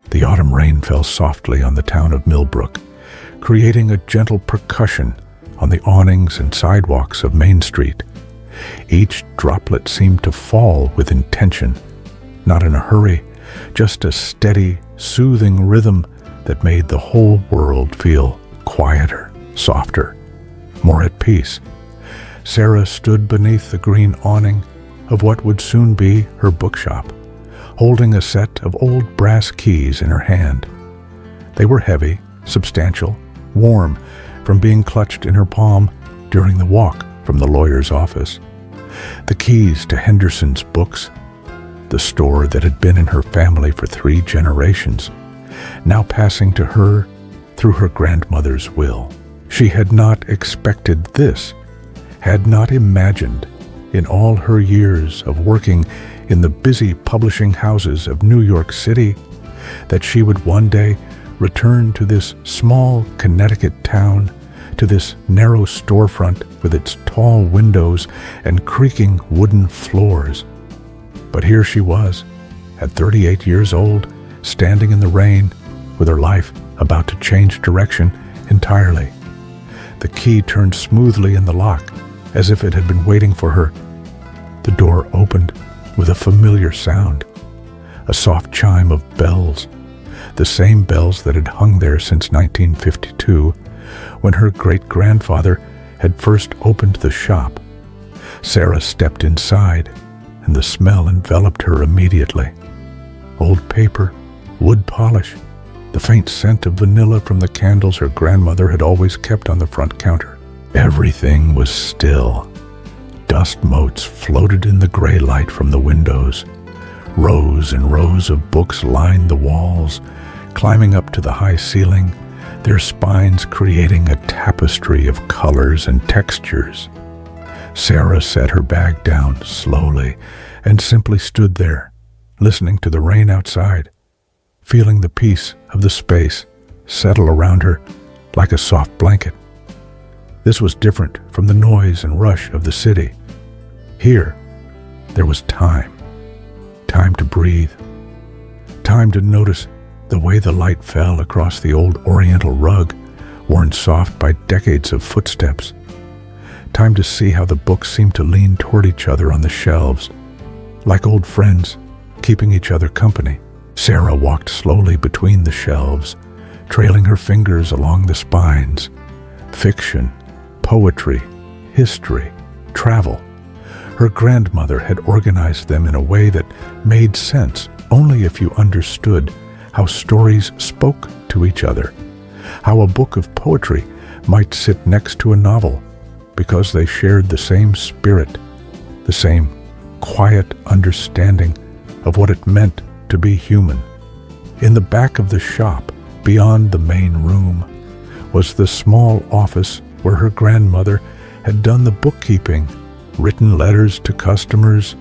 The autumn rain fell softly on the town of Millbrook, creating a gentle percussion on the awnings and sidewalks of Main Street. Each droplet seemed to fall with intention, not in a hurry, just a steady, soothing rhythm that made the whole world feel quieter, softer, more at peace. Sarah stood beneath the green awning of what would soon be her bookshop, holding a set of old brass keys in her hand. They were heavy, substantial, warm from being clutched in her palm during the walk from the lawyer's office. The keys to Henderson's Books, the store that had been in her family for 3 generations, now passing to her through her grandmother's will. She had not expected this, had not imagined in all her years of working in the busy publishing houses of New York City that she would one day return to this small Connecticut town, to this narrow storefront with its tall windows and creaking wooden floors. But here she was, at 38 years old, standing in the rain, with her life about to change direction entirely. The key turned smoothly in the lock, as if it had been waiting for her. The door opened with a familiar sound, a soft chime of bells, the same bells that had hung there since 1952, when her great-grandfather had first opened the shop. Sarah stepped inside, and the smell enveloped her immediately. Old paper, wood polish, the faint scent of vanilla from the candles her grandmother had always kept on the front counter. Everything was still. Dust motes floated in the gray light from the windows. Rows and rows of books lined the walls, climbing up to the high ceiling, their spines creating a tapestry of colors and textures. Sarah set her bag down slowly and simply stood there, listening to the rain outside, feeling the peace of the space settle around her like a soft blanket. This was different from the noise and rush of the city. Here, there was time to breathe, time to notice the way the light fell across the old oriental rug, worn soft by decades of footsteps. Time to see how the books seemed to lean toward each other on the shelves, like old friends, keeping each other company. Sarah walked slowly between the shelves, trailing her fingers along the spines. Fiction, poetry, history, travel. Her grandmother had organized them in a way that made sense only if you understood how stories spoke to each other, how a book of poetry might sit next to a novel because they shared the same spirit, the same quiet understanding of what it meant to be human. In the back of the shop, beyond the main room, was the small office where her grandmother had done the bookkeeping, written letters to customers,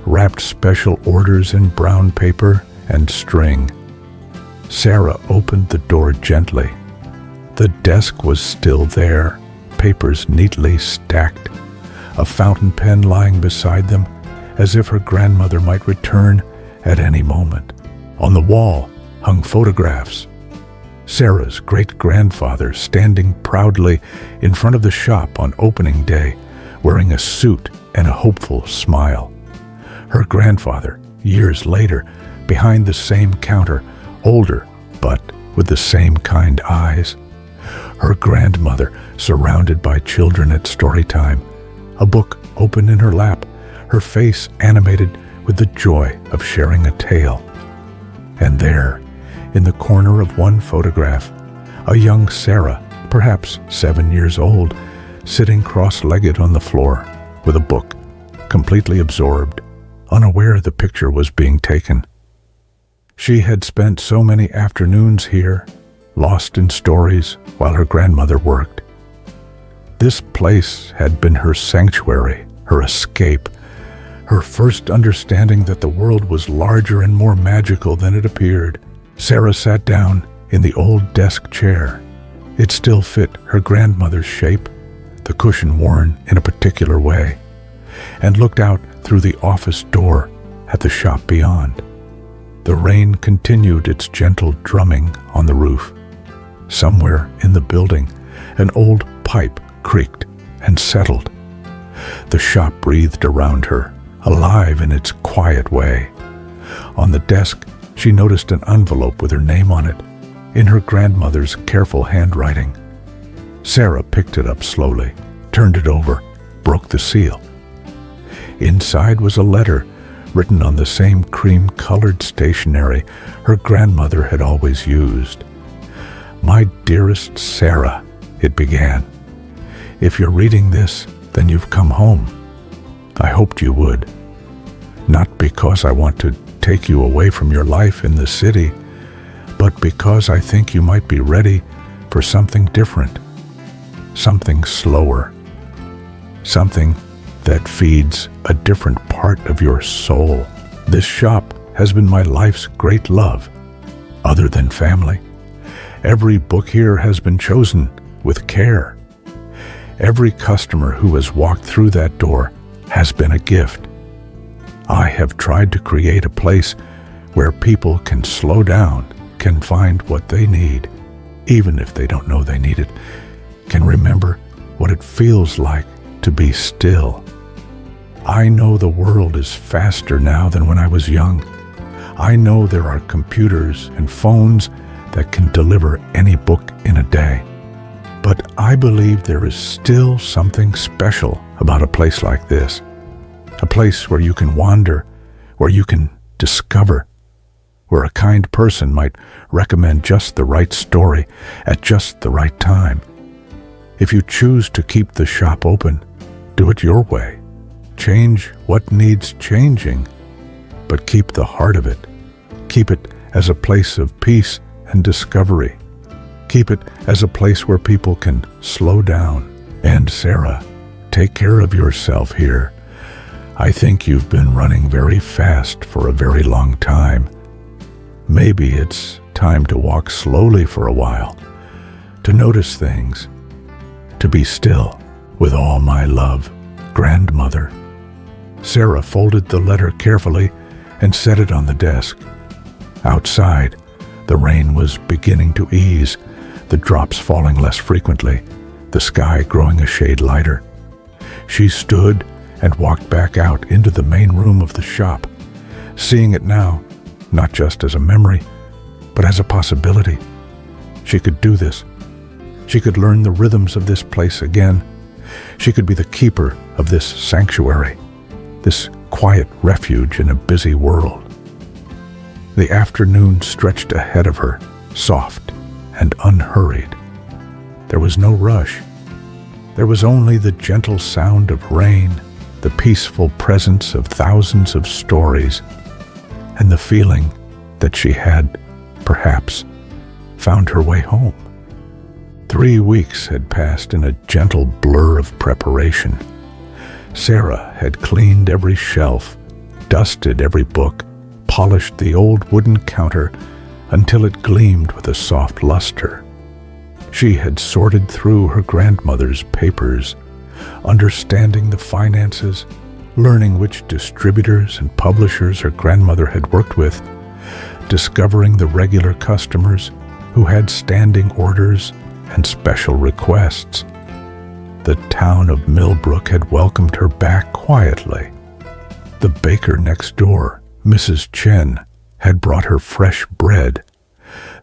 wrapped special orders in brown paper and string. Sarah opened the door gently. The desk was still there, papers neatly stacked, a fountain pen lying beside them, as if her grandmother might return at any moment. On the wall hung photographs. Sarah's great-grandfather standing proudly in front of the shop on opening day, wearing a suit and a hopeful smile. Her grandfather, years later, behind the same counter, older, but with the same kind eyes. Her grandmother, surrounded by children at story time, a book open in her lap, her face animated with the joy of sharing a tale. And there, in the corner of one photograph, a young Sarah, perhaps 7 years old, sitting cross-legged on the floor with a book, completely absorbed, unaware the picture was being taken. She had spent so many afternoons here, lost in stories while her grandmother worked. This place had been her sanctuary, her escape, her first understanding that the world was larger and more magical than it appeared. Sarah sat down in the old desk chair. It still fit her grandmother's shape, the cushion worn in a particular way, and looked out through the office door at the shop beyond. The rain continued its gentle drumming on the roof. Somewhere in the building, an old pipe creaked and settled. The shop breathed around her, alive in its quiet way. On the desk, she noticed an envelope with her name on it, in her grandmother's careful handwriting. Sarah picked it up slowly, turned it over, broke the seal. Inside was a letter written on the same cream-colored stationery her grandmother had always used. "My dearest Sarah," it began. "If you're reading this, then you've come home. I hoped you would. Not because I want to take you away from your life in the city, but because I think you might be ready for something different, something slower, something that feeds a different part of your soul. This shop has been my life's great love, other than family. Every book here has been chosen with care. Every customer who has walked through that door has been a gift. I have tried to create a place where people can slow down, can find what they need, even if they don't know they need it, can remember what it feels like to be still. I know the world is faster now than when I was young. I know there are computers and phones that can deliver any book in a day. But I believe there is still something special about a place like this. A place where you can wander, where you can discover, where a kind person might recommend just the right story at just the right time. If you choose to keep the shop open, do it your way. Change what needs changing, but keep the heart of it. Keep it as a place of peace and discovery. Keep it as a place where people can slow down. And Sarah, take care of yourself here. I think you've been running very fast for a very long time. Maybe it's time to walk slowly for a while, to notice things, to be still. With all my love, Grandmother." Sarah folded the letter carefully and set it on the desk. Outside, the rain was beginning to ease, the drops falling less frequently, the sky growing a shade lighter. She stood and walked back out into the main room of the shop, seeing it now, not just as a memory, but as a possibility. She could do this. She could learn the rhythms of this place again. She could be the keeper of this sanctuary, this quiet refuge in a busy world. The afternoon stretched ahead of her, soft and unhurried. There was no rush. There was only the gentle sound of rain, the peaceful presence of thousands of stories, and the feeling that she had, perhaps, found her way home. 3 weeks had passed in a gentle blur of preparation. Sarah had cleaned every shelf, dusted every book, polished the old wooden counter until it gleamed with a soft luster. She had sorted through her grandmother's papers, understanding the finances, learning which distributors and publishers her grandmother had worked with, discovering the regular customers who had standing orders and special requests. The town of Millbrook had welcomed her back quietly. The baker next door, Mrs. Chen, had brought her fresh bread.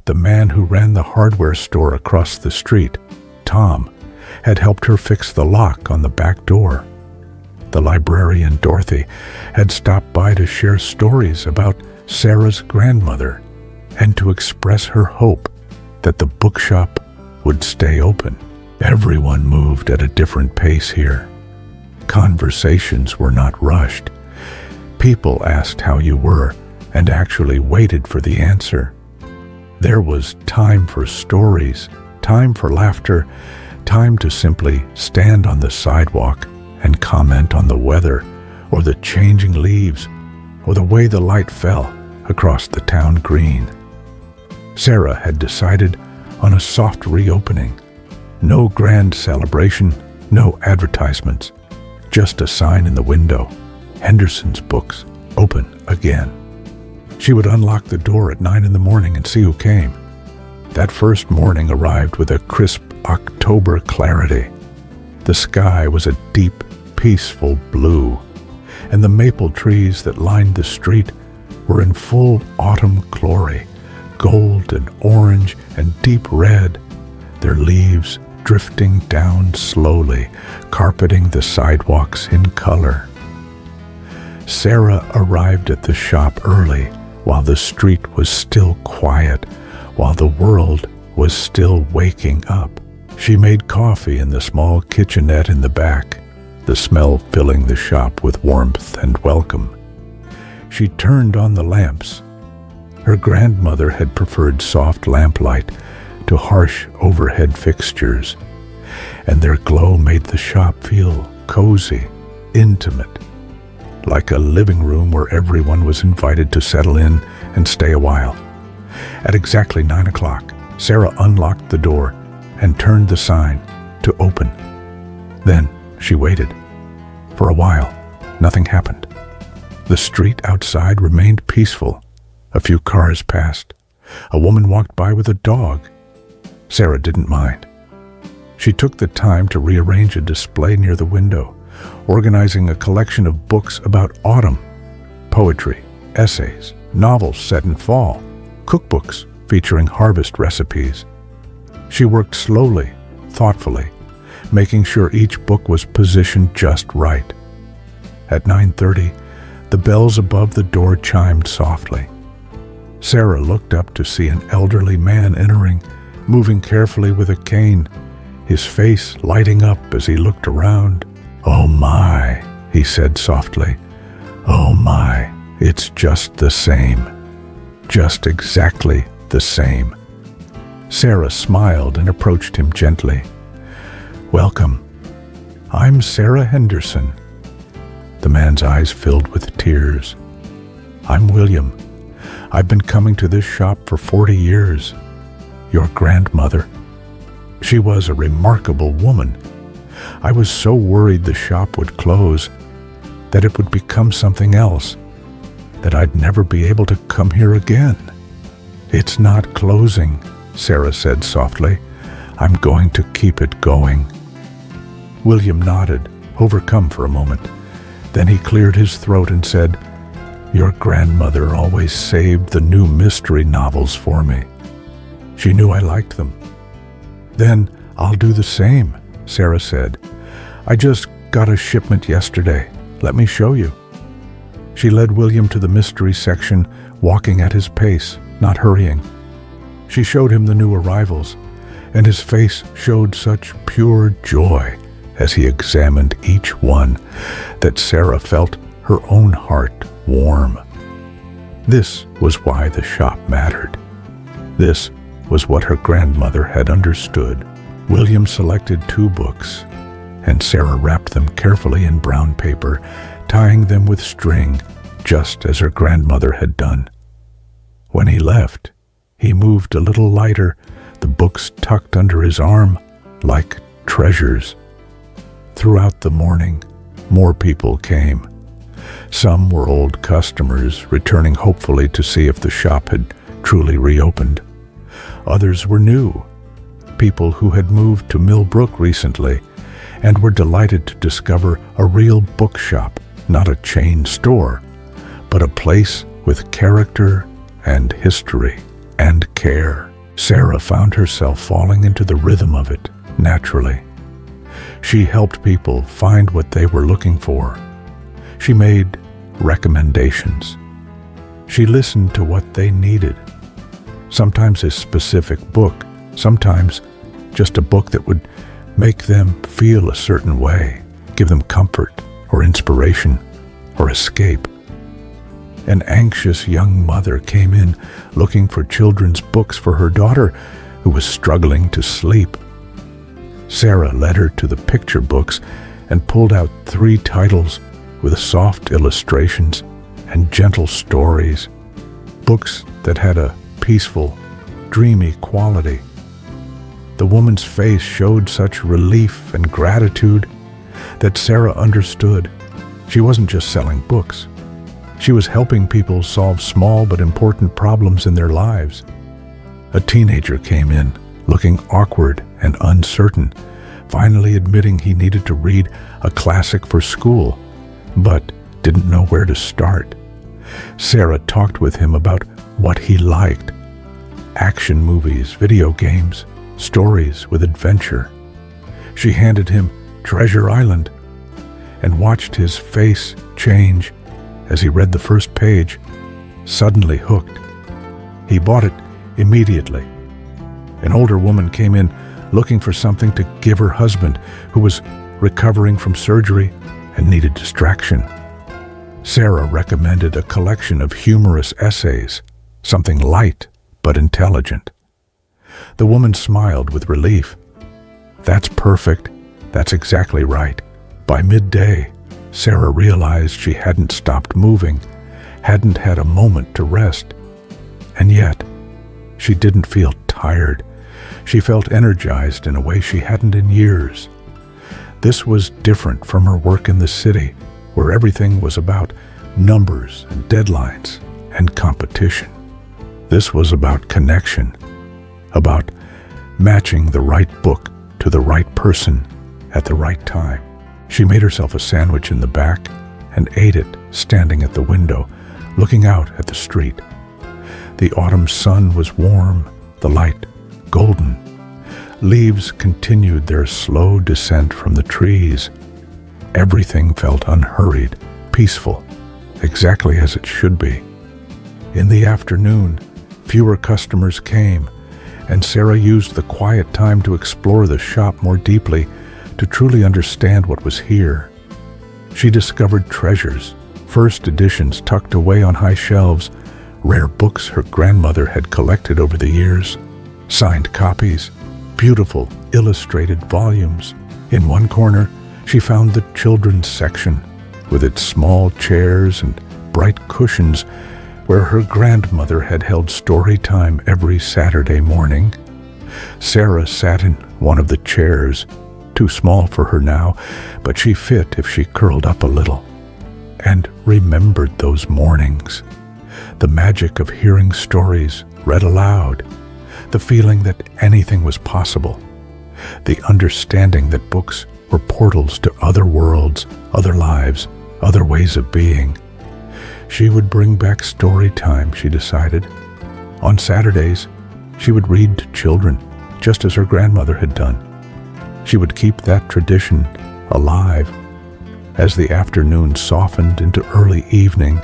The man who ran the hardware store across the street, Tom, had helped her fix the lock on the back door. The librarian, Dorothy, had stopped by to share stories about Sarah's grandmother and to express her hope that the bookshop would stay open. Everyone moved at a different pace here. Conversations were not rushed. People asked how you were and actually waited for the answer. There was time for stories, time for laughter, time to simply stand on the sidewalk and comment on the weather or the changing leaves or the way the light fell across the town green. Sarah had decided on a soft reopening. No grand celebration, no advertisements, just a sign in the window, Henderson's Books, open again. She would unlock the door at 9 in the morning and see who came. That first morning arrived with a crisp October clarity. The sky was a deep, peaceful blue, and the maple trees that lined the street were in full autumn glory, gold and orange and deep red, their leaves drifting down slowly, carpeting the sidewalks in color. Sarah arrived at the shop early, while the street was still quiet, while the world was still waking up. She made coffee in the small kitchenette in the back, the smell filling the shop with warmth and welcome. She turned on the lamps. Her grandmother had preferred soft lamplight to harsh overhead fixtures, and their glow made the shop feel cozy, intimate, like a living room where everyone was invited to settle in and stay a while. At exactly 9 o'clock, Sarah unlocked the door and turned the sign to open. Then she waited. For a while, nothing happened. The street outside remained peaceful. A few cars passed. A woman walked by with a dog. Sarah didn't mind. She took the time to rearrange a display near the window, organizing a collection of books about autumn, poetry, essays, novels set in fall, cookbooks featuring harvest recipes. She worked slowly, thoughtfully, making sure each book was positioned just right. At 9:30, the bells above the door chimed softly. Sarah looked up to see an elderly man entering, moving carefully with a cane, his face lighting up as he looked around. "Oh my," he said softly. "Oh my, it's just the same. Just exactly the same." Sarah smiled and approached him gently. "Welcome. I'm Sarah Henderson." The man's eyes filled with tears. "I'm William. I've been coming to this shop for 40 years. Your grandmother. She was a remarkable woman. I was so worried the shop would close, that it would become something else, that I'd never be able to come here again." "It's not closing," Sarah said softly. "I'm going to keep it going." William nodded, overcome for a moment. Then he cleared his throat and said, "Your grandmother always saved the new mystery novels for me. She knew I liked them." "Then I'll do the same," Sarah said. "I just got a shipment yesterday. Let me show you." She led William to the mystery section, walking at his pace, not hurrying. She showed him the new arrivals, and his face showed such pure joy as he examined each one that Sarah felt her own heart warm. This was why the shop mattered. This was what her grandmother had understood. William selected 2 books, and Sarah wrapped them carefully in brown paper, tying them with string, just as her grandmother had done. When he left, he moved a little lighter, the books tucked under his arm like treasures. Throughout the morning, more people came. Some were old customers, returning hopefully to see if the shop had truly reopened. Others were new, people who had moved to Millbrook recently and were delighted to discover a real bookshop, not a chain store, but a place with character and history and care. Sarah found herself falling into the rhythm of it naturally. She helped people find what they were looking for. She made recommendations. She listened to what they needed. Sometimes a specific book, sometimes just a book that would make them feel a certain way, give them comfort or inspiration or escape. An anxious young mother came in looking for children's books for her daughter who was struggling to sleep. Sarah led her to the picture books and pulled out 3 titles with soft illustrations and gentle stories, books that had a peaceful, dreamy quality. The woman's face showed such relief and gratitude that Sarah understood she wasn't just selling books. She was helping people solve small but important problems in their lives. A teenager came in, looking awkward and uncertain, finally admitting he needed to read a classic for school, but didn't know where to start. Sarah talked with him about what he liked: action movies, video games, stories with adventure. She handed him Treasure Island and watched his face change as he read the first page, suddenly hooked. He bought it immediately. An older woman came in looking for something to give her husband, who was recovering from surgery and needed distraction. Sarah recommended a collection of humorous essays, something light but intelligent. The woman smiled with relief. That's perfect. That's exactly right. By midday, Sarah realized she hadn't stopped moving, hadn't had a moment to rest. And yet, she didn't feel tired. She felt energized in a way she hadn't in years. This was different from her work in the city, where everything was about numbers and deadlines and competition. This was about connection, about matching the right book to the right person at the right time. She made herself a sandwich in the back and ate it standing at the window, looking out at the street. The autumn sun was warm, the light golden. Leaves continued their slow descent from the trees. Everything felt unhurried, peaceful, exactly as it should be. In the afternoon, fewer customers came, and Sarah used the quiet time to explore the shop more deeply, to truly understand what was here. She discovered treasures, first editions tucked away on high shelves, rare books her grandmother had collected over the years, signed copies, beautiful illustrated volumes. In one corner, she found the children's section, with its small chairs and bright cushions, where her grandmother had held story time every Saturday morning. Sarah sat in one of the chairs, too small for her now, but she fit if she curled up a little, and remembered those mornings. The magic of hearing stories read aloud, the feeling that anything was possible, the understanding that books were portals to other worlds, other lives, other ways of being. She would bring back story time, she decided. On Saturdays, she would read to children, just as her grandmother had done. She would keep that tradition alive. As the afternoon softened into early evening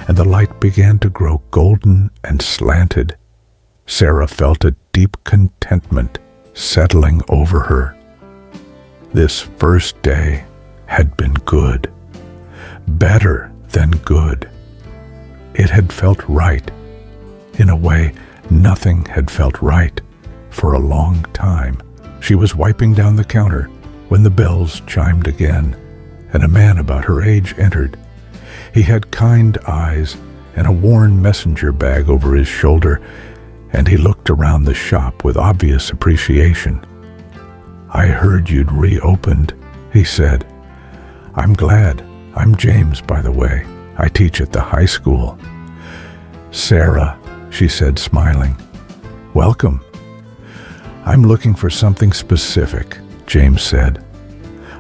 and the light began to grow golden and slanted, Sarah felt a deep contentment settling over her. This first day had been good, better than good. It had felt right. In a way, nothing had felt right for a long time. She was wiping down the counter when the bells chimed again, and a man about her age entered. He had kind eyes and a worn messenger bag over his shoulder, and he looked around the shop with obvious appreciation. "I heard you'd reopened," he said. "I'm glad. I'm James, by the way. I teach at the high school." "Sarah," she said, smiling. "Welcome." "I'm looking for something specific," James said.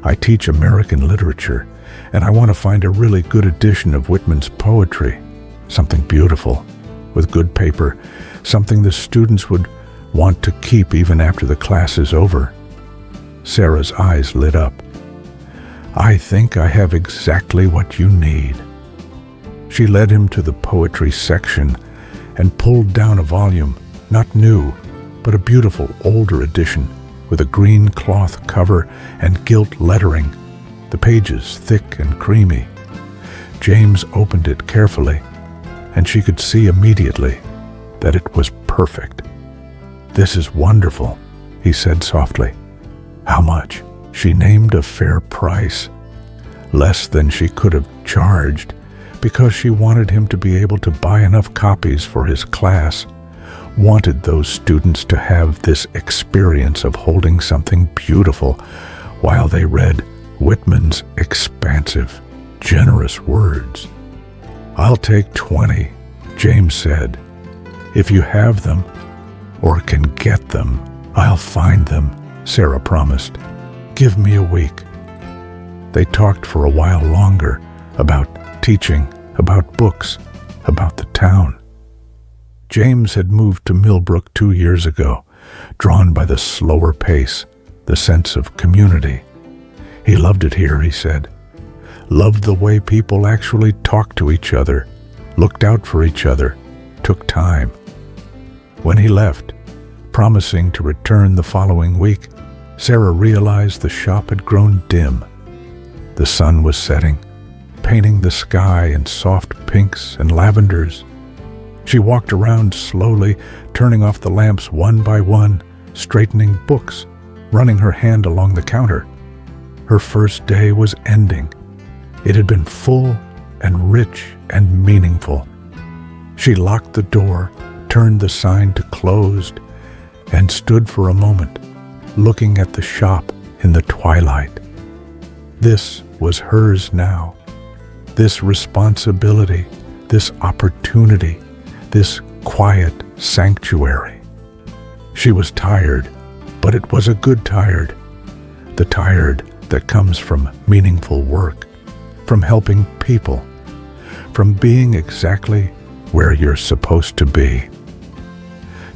"I teach American literature, and I want to find a really good edition of Whitman's poetry. Something beautiful, with good paper, something the students would want to keep even after the class is over." Sarah's eyes lit up. "I think I have exactly what you need." She led him to the poetry section and pulled down a volume, not new, but a beautiful older edition with a green cloth cover and gilt lettering, the pages thick and creamy. James opened it carefully, and she could see immediately that it was perfect. "This is wonderful," he said softly. "How much?" She named a fair price, less than she could have charged, because she wanted him to be able to buy enough copies for his class, wanted those students to have this experience of holding something beautiful while they read Whitman's expansive, generous words. "I'll take 20, James said. "If you have them, or can get them, I'll find them," Sarah promised. "Give me a week." They talked for a while longer about teaching, about books, about the town. James had moved to Millbrook 2 years ago, drawn by the slower pace, the sense of community. He loved it here, he said. Loved the way people actually talked to each other, looked out for each other, took time. When he left, promising to return the following week, Sarah realized the shop had grown dim. The sun was setting, painting the sky in soft pinks and lavenders. She walked around slowly, turning off the lamps one by one, straightening books, running her hand along the counter. Her first day was ending. It had been full and rich and meaningful. She locked the door, turned the sign to closed, and stood for a moment, looking at the shop in the twilight. This was hers now. This responsibility, this opportunity, this quiet sanctuary. She was tired, but it was a good tired. The tired that comes from meaningful work, from helping people, from being exactly where you're supposed to be.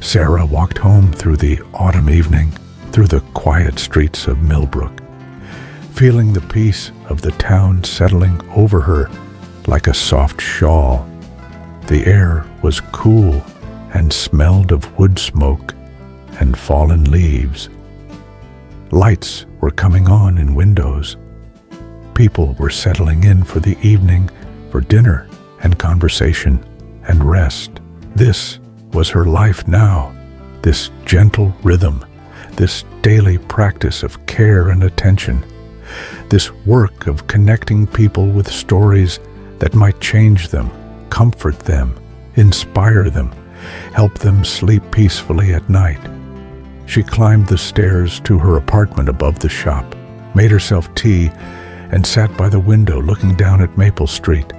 Sarah walked home through the autumn evening, through the quiet streets of Millbrook, feeling the peace of the town settling over her like a soft shawl. The air was cool and smelled of wood smoke and fallen leaves. Lights were coming on in windows. People were settling in for the evening, for dinner and conversation and rest. This was her life now, this gentle rhythm, this daily practice of care and attention, this work of connecting people with stories that might change them, comfort them, inspire them, help them sleep peacefully at night. She climbed the stairs to her apartment above the shop, made herself tea, and sat by the window looking down at Maple Street.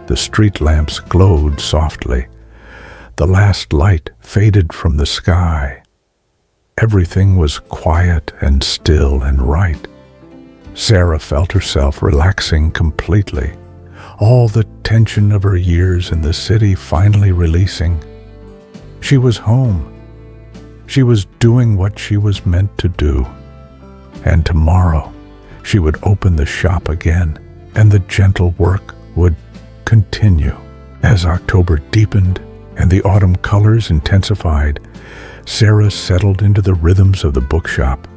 The street lamps glowed softly. The last light faded from the sky. Everything was quiet and still and right. Sarah felt herself relaxing completely, all the tension of her years in the city finally releasing. She was home. She was doing what she was meant to do. And tomorrow she would open the shop again, and the gentle work would continue. As October deepened and the autumn colors intensified, Sarah settled into the rhythms of the bookshop.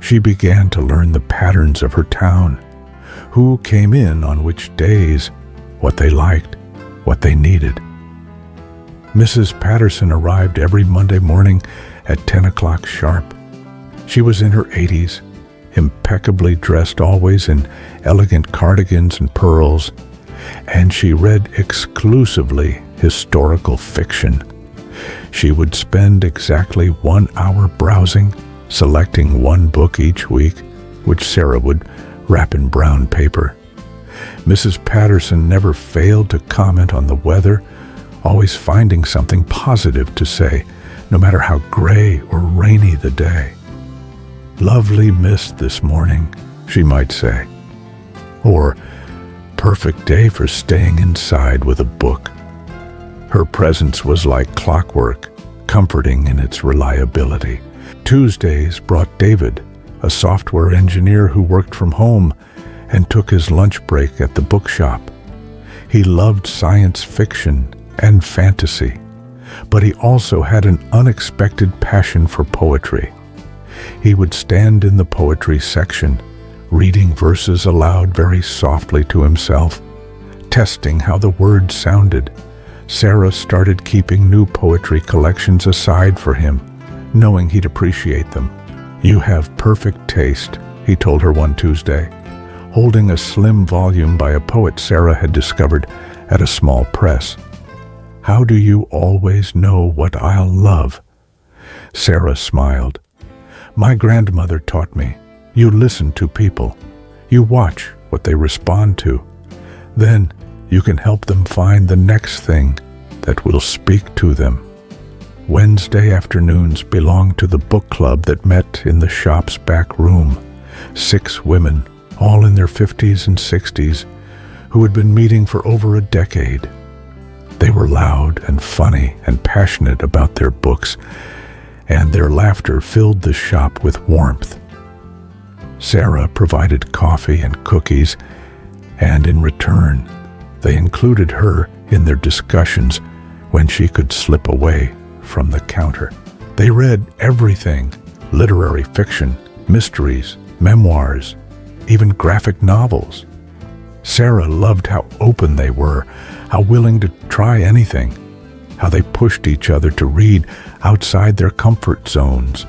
She began to learn the patterns of her town, who came in on which days, what they liked, what they needed. Mrs. Patterson arrived every Monday morning at 10 o'clock sharp. She was in her 80s, impeccably dressed always in elegant cardigans and pearls, and she read exclusively historical fiction. She would spend exactly 1 hour browsing, selecting one book each week, which Sarah would wrap in brown paper. Mrs. Patterson never failed to comment on the weather, always finding something positive to say, no matter how gray or rainy the day. "Lovely mist this morning," she might say. Or, "Perfect day for staying inside with a book." Her presence was like clockwork, comforting in its reliability. Tuesdays brought David, a software engineer who worked from home and took his lunch break at the bookshop. He loved science fiction and fantasy, but he also had an unexpected passion for poetry. He would stand in the poetry section, reading verses aloud very softly to himself, testing how the words sounded. Sarah started keeping new poetry collections aside for him, knowing he'd appreciate them. "You have perfect taste," he told her one Tuesday, holding a slim volume by a poet Sarah had discovered at a small press. "How do you always know what I'll love?" Sarah smiled. "My grandmother taught me. You listen to people. You watch what they respond to. Then you can help them find the next thing that will speak to them. Wednesday afternoons belonged to the book club that met in the shop's back room. 6 women, all in their 50s and 60s, who had been meeting for over a decade. They were loud and funny and passionate about their books, and their laughter filled the shop with warmth. Sarah provided coffee and cookies, and in return, they included her in their discussions when she could slip away from the counter. They read everything: literary fiction, mysteries, memoirs, even graphic novels. Sarah loved how open they were, how willing to try anything, how they pushed each other to read outside their comfort zones.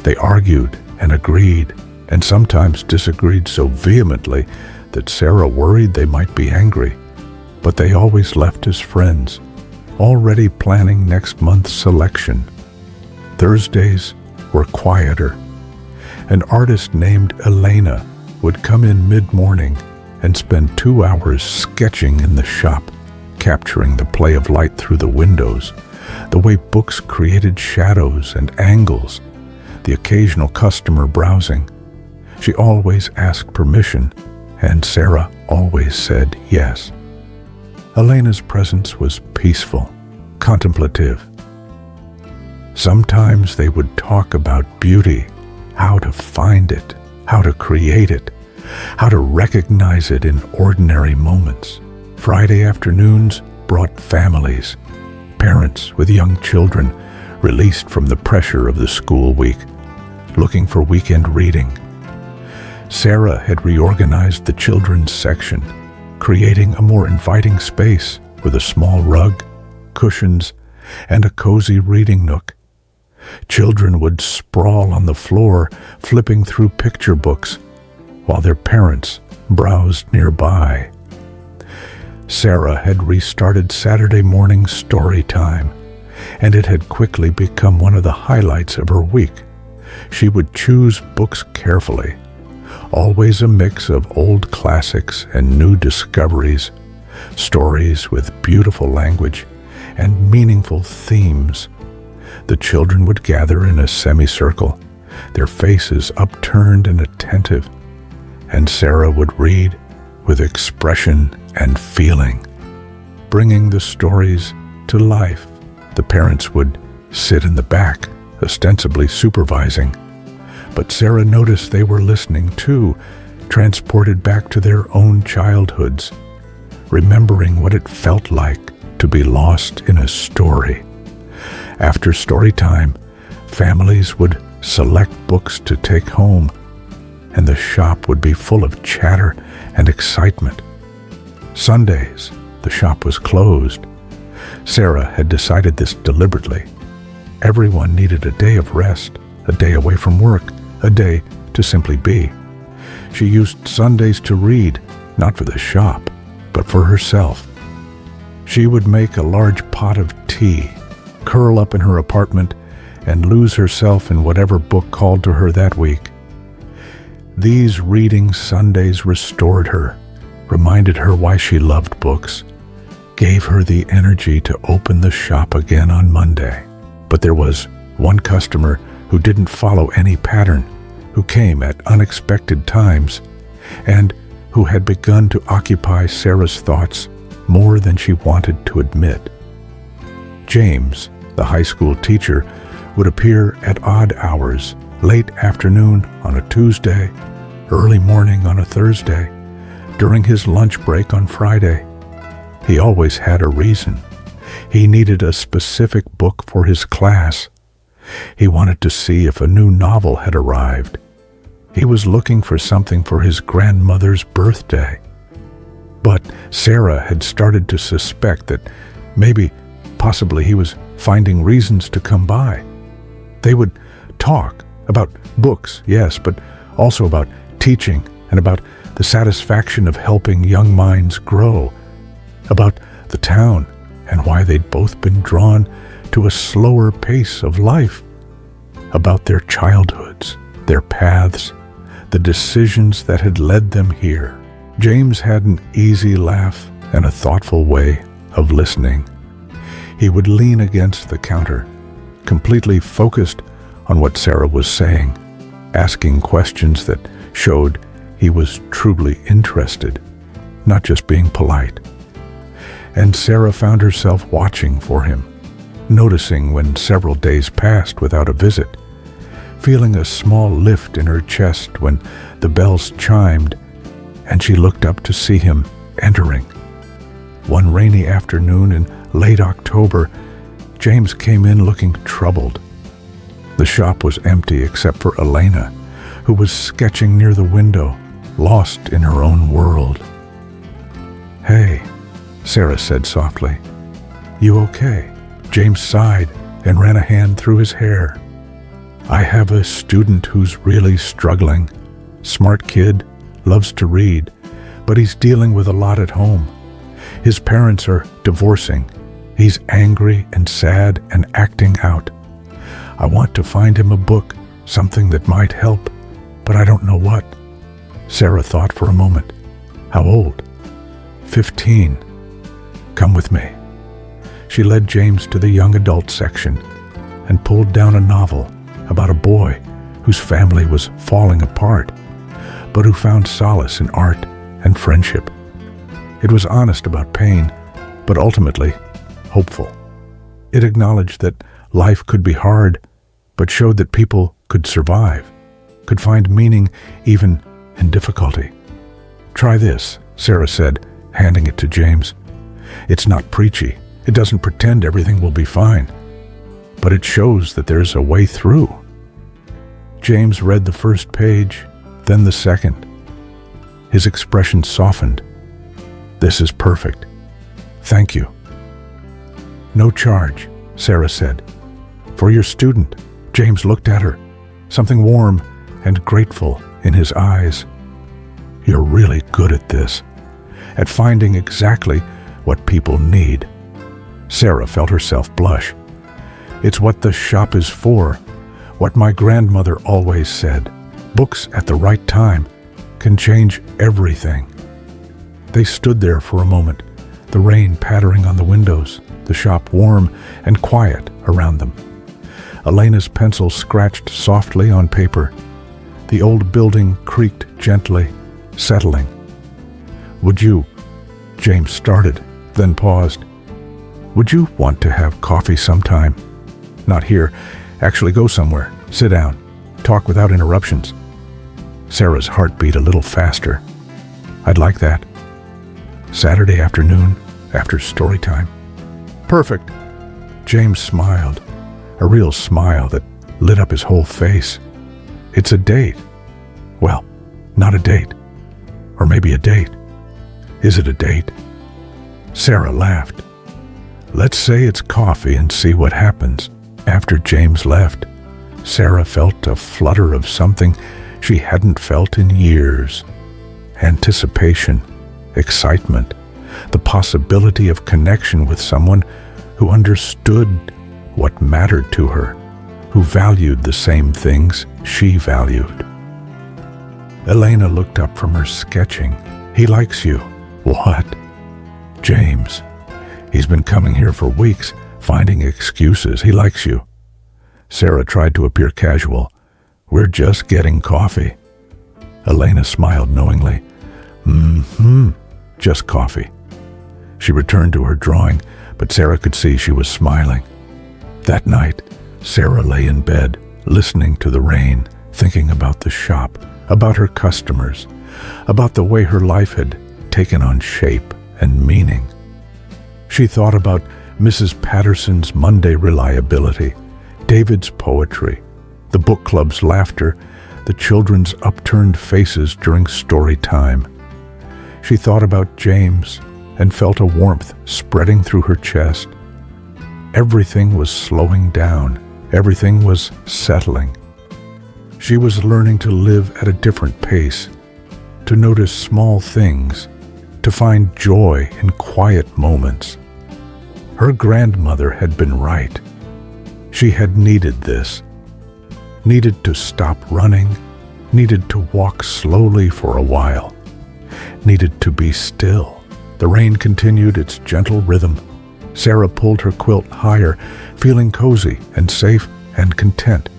They argued and agreed, and sometimes disagreed so vehemently that Sarah worried they might be angry. But they always left as friends, already planning next month's selection. Thursdays were quieter. An artist named Elena would come in mid-morning and spend 2 hours sketching in the shop, capturing the play of light through the windows, the way books created shadows and angles, the occasional customer browsing. She always asked permission, and Sarah always said yes. Elena's presence was peaceful, contemplative. Sometimes they would talk about beauty, how to find it, how to create it, how to recognize it in ordinary moments. Friday afternoons brought families, parents with young children released from the pressure of the school week, looking for weekend reading. Sarah had reorganized the children's section, creating a more inviting space with a small rug, cushions, and a cozy reading nook. Children would sprawl on the floor, flipping through picture books, while their parents browsed nearby. Sarah had restarted Saturday morning story time, and it had quickly become one of the highlights of her week. She would choose books carefully, always a mix of old classics and new discoveries, stories with beautiful language and meaningful themes. The children would gather in a semicircle, their faces upturned and attentive, and Sarah would read with expression and feeling, bringing the stories to life. The parents would sit in the back, ostensibly supervising, but Sarah noticed they were listening too, transported back to their own childhoods, remembering what it felt like to be lost in a story. After story time, families would select books to take home, and the shop would be full of chatter and excitement. Sundays, the shop was closed. Sarah had decided this deliberately. Everyone needed a day of rest, a day away from work, a day to simply be. She used Sundays to read, not for the shop, but for herself. She would make a large pot of tea, curl up in her apartment, and lose herself in whatever book called to her that week. These reading Sundays restored her, reminded her why she loved books, gave her the energy to open the shop again on Monday. But there was one customer who didn't follow any pattern, who came at unexpected times, and who had begun to occupy Sarah's thoughts more than she wanted to admit. James, the high school teacher, would appear at odd hours, late afternoon on a Tuesday, early morning on a Thursday, during his lunch break on Friday. He always had a reason. He needed a specific book for his class. He wanted to see if a new novel had arrived. He was looking for something for his grandmother's birthday. But Sarah had started to suspect that possibly he was finding reasons to come by. They would talk about books, yes, but also about teaching and about the satisfaction of helping young minds grow, about the town and why they'd both been drawn to a slower pace of life, about their childhoods, their paths, the decisions that had led them here. James had an easy laugh and a thoughtful way of listening. He would lean against the counter, completely focused on what Sarah was saying, asking questions that showed he was truly interested, not just being polite. And Sarah found herself watching for him, noticing when several days passed without a visit, feeling a small lift in her chest when the bells chimed and she looked up to see him entering. One rainy afternoon in late October, James came in looking troubled. The shop was empty except for Elena, who was sketching near the window, lost in her own world. "Hey," Sarah said softly. "You okay?" James sighed and ran a hand through his hair. "I have a student who's really struggling. Smart kid, loves to read, but he's dealing with a lot at home. His parents are divorcing. He's angry and sad and acting out. I want to find him a book, something that might help, but I don't know what." Sarah thought for a moment. "How old?" 15. "Come with me." She led James to the young adult section and pulled down a novel about a boy whose family was falling apart, but who found solace in art and friendship. It was honest about pain, but ultimately hopeful. It acknowledged that life could be hard, but showed that people could survive, could find meaning even in difficulty. "Try this," Sarah said, handing it to James. "It's not preachy. It doesn't pretend everything will be fine, but it shows that there's a way through." James read the first page, then the second. His expression softened. "This is perfect. Thank you." "No charge," Sarah said. "For your student." James looked at her, something warm and grateful in his eyes. "You're really good at this, at finding exactly what people need." Sarah felt herself blush. "It's what the shop is for, what my grandmother always said. Books at the right time can change everything." They stood there for a moment, the rain pattering on the windows, the shop warm and quiet around them. Elena's pencil scratched softly on paper. The old building creaked gently, settling. "Would you—" James started, then paused. "Would you want to have coffee sometime? Not here. Actually, go somewhere. Sit down. Talk without interruptions." Sarah's heart beat a little faster. "I'd like that. Saturday afternoon, after story time." "Perfect." James smiled, a real smile that lit up his whole face. "It's a date." "Well, not a date. Or maybe a date. Is it a date?" Sarah laughed. "Let's say it's coffee and see what happens." After James left, Sarah felt a flutter of something she hadn't felt in years. Anticipation, excitement, the possibility of connection with someone who understood what mattered to her, who valued the same things she valued. Elena looked up from her sketching. "He likes you." "What?" "James. He's been coming here for weeks, finding excuses. He likes you." Sarah tried to appear casual. "We're just getting coffee." Elena smiled knowingly. Just coffee." She returned to her drawing, but Sarah could see she was smiling. That night, Sarah lay in bed, listening to the rain, thinking about the shop, about her customers, about the way her life had taken on shape and meaning. She thought about Mrs. Patterson's Monday reliability, David's poetry, the book club's laughter, the children's upturned faces during story time. She thought about James and felt a warmth spreading through her chest. Everything was slowing down. Everything was settling. She was learning to live at a different pace, to notice small things, to find joy in quiet moments. Her grandmother had been right. She had needed this, needed to stop running, needed to walk slowly for a while, needed to be still. The rain continued its gentle rhythm. Sarah pulled her quilt higher, feeling cozy and safe and content.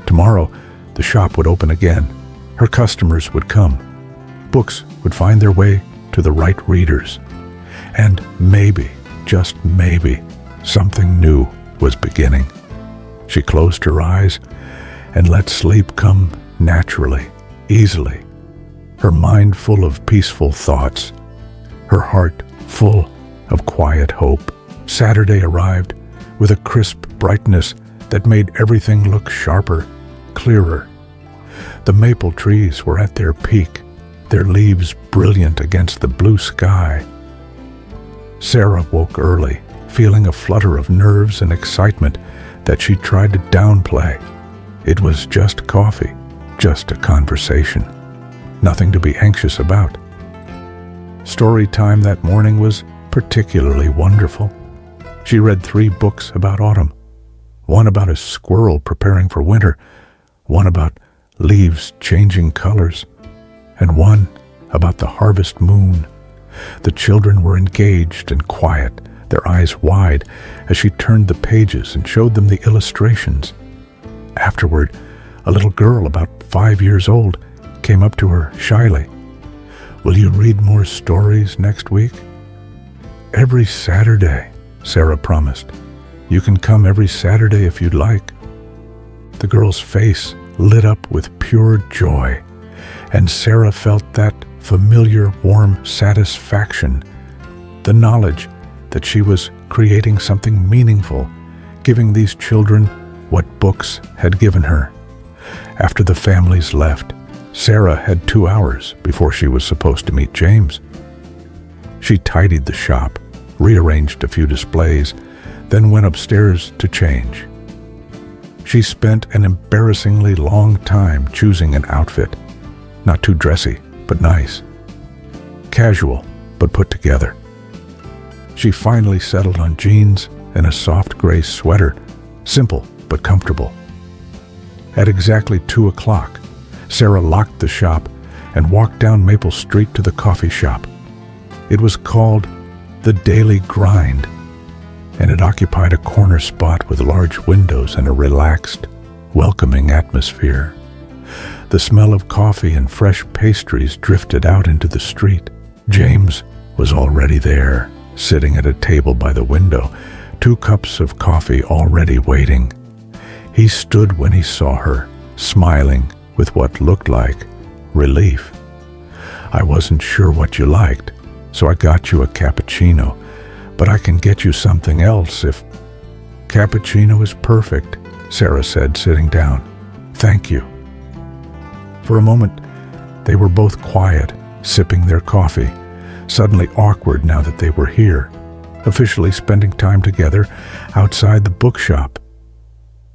Tomorrow, the shop would open again. Her customers would come. Books would find their way to the right readers. And maybe, just maybe, something new was beginning. She closed her eyes and let sleep come naturally, easily. Her mind full of peaceful thoughts, her heart full of quiet hope. Saturday arrived with a crisp brightness that made everything look sharper, clearer. The maple trees were at their peak, their leaves brilliant against the blue sky. Sarah woke early, feeling a flutter of nerves and excitement that she tried to downplay. It was just coffee, just a conversation. Nothing to be anxious about. Story time that morning was particularly wonderful. She read 3 books about autumn. One about a squirrel preparing for winter, one about leaves changing colors, and one about the harvest moon. The children were engaged and quiet, their eyes wide, as she turned the pages and showed them the illustrations. Afterward, a little girl about 5 years old came up to her shyly. "Will you read more stories next week?" "Every Saturday," Sarah promised. "You can come every Saturday if you'd like." The girl's face lit up with pure joy, and Sarah felt that familiar, warm satisfaction, the knowledge that she was creating something meaningful, giving these children what books had given her. After the families left, Sarah had 2 hours before she was supposed to meet James. She tidied the shop, rearranged a few displays, then went upstairs to change. She spent an embarrassingly long time choosing an outfit. Not too dressy, but nice. Casual, but put together. She finally settled on jeans and a soft gray sweater, simple but comfortable. At exactly 2 o'clock, Sarah locked the shop and walked down Maple Street to the coffee shop. It was called The Daily Grind, and it occupied a corner spot with large windows and a relaxed, welcoming atmosphere. The smell of coffee and fresh pastries drifted out into the street. James was already there, sitting at a table by the window, 2 cups of coffee already waiting. He stood when he saw her, smiling with what looked like relief. "I wasn't sure what you liked, so I got you a cappuccino, but I can get you something else if—" "Cappuccino is perfect," Sarah said, sitting down. "Thank you." For a moment, they were both quiet, sipping their coffee, suddenly awkward now that they were here, officially spending time together outside the bookshop.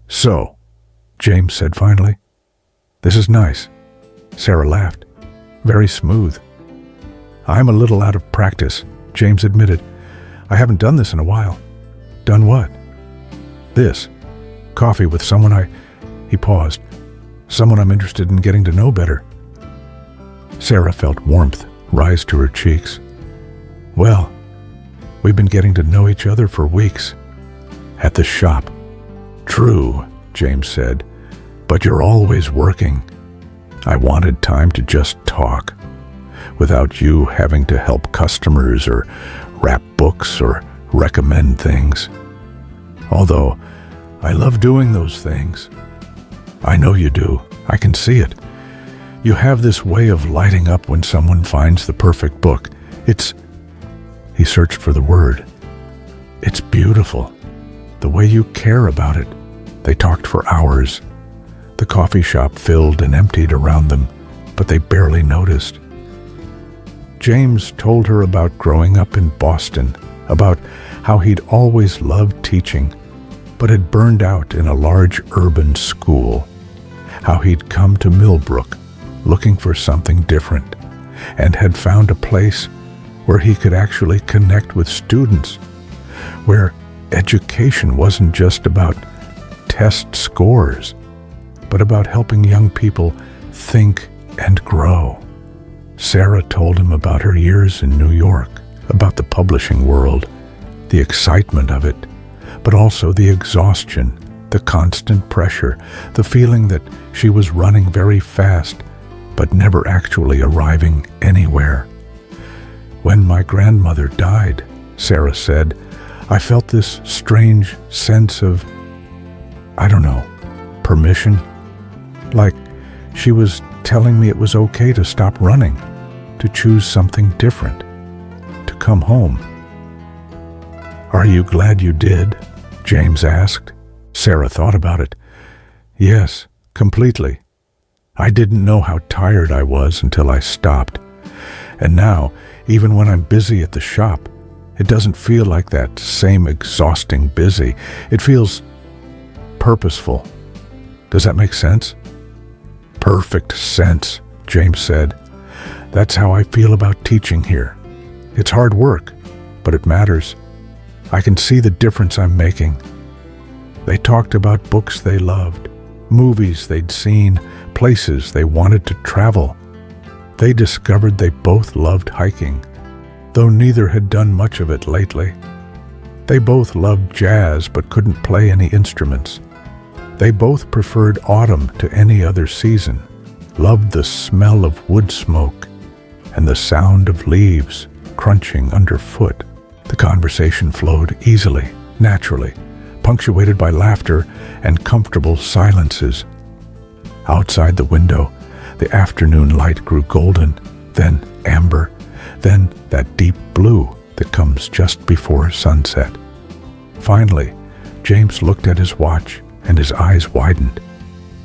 "So," James said finally. "This is nice." Sarah laughed. "Very smooth." "I'm a little out of practice," James admitted. "I haven't done this in a while." "Done what?" "This. Coffee with someone He paused. "Someone I'm interested in getting to know better." Sarah felt warmth rise to her cheeks. "Well, we've been getting to know each other for weeks. At the shop." "True," James said, "but you're always working. I wanted time to just talk, without you having to help customers or wrap books or recommend things. Although, I love doing those things." "I know you do. I can see it. You have this way of lighting up when someone finds the perfect book. It's—" He searched for the word. "It's beautiful. The way you care about it." They talked for hours. The coffee shop filled and emptied around them, but they barely noticed. James told her about growing up in Boston, about how he'd always loved teaching, but had burned out in a large urban school, how he'd come to Millbrook looking for something different, and had found a place where he could actually connect with students, where education wasn't just about test scores, but about helping young people think and grow. Sarah told him about her years in New York, about the publishing world, the excitement of it, but also the exhaustion, the constant pressure, the feeling that she was running very fast, but never actually arriving anywhere. When my grandmother died, Sarah said, I felt this strange sense of, permission. Like she was telling me it was okay to stop running, to choose something different, to come home. Are you glad you did? James asked. Sarah thought about it. Yes, completely. I didn't know how tired I was until I stopped. And now, even when I'm busy at the shop, it doesn't feel like that same exhausting busy. It feels purposeful. Does that make sense? Perfect sense, James said. That's how I feel about teaching here. It's hard work, but it matters. I can see the difference I'm making. They talked about books they loved, movies they'd seen, places they wanted to travel. They discovered they both loved hiking, though neither had done much of it lately. They both loved jazz but couldn't play any instruments. They both preferred autumn to any other season, loved the smell of wood smoke and the sound of leaves crunching underfoot. The conversation flowed easily, naturally, punctuated by laughter and comfortable silences. Outside the window, the afternoon light grew golden, then amber, then that deep blue that comes just before sunset. Finally, James looked at his watch and his eyes widened.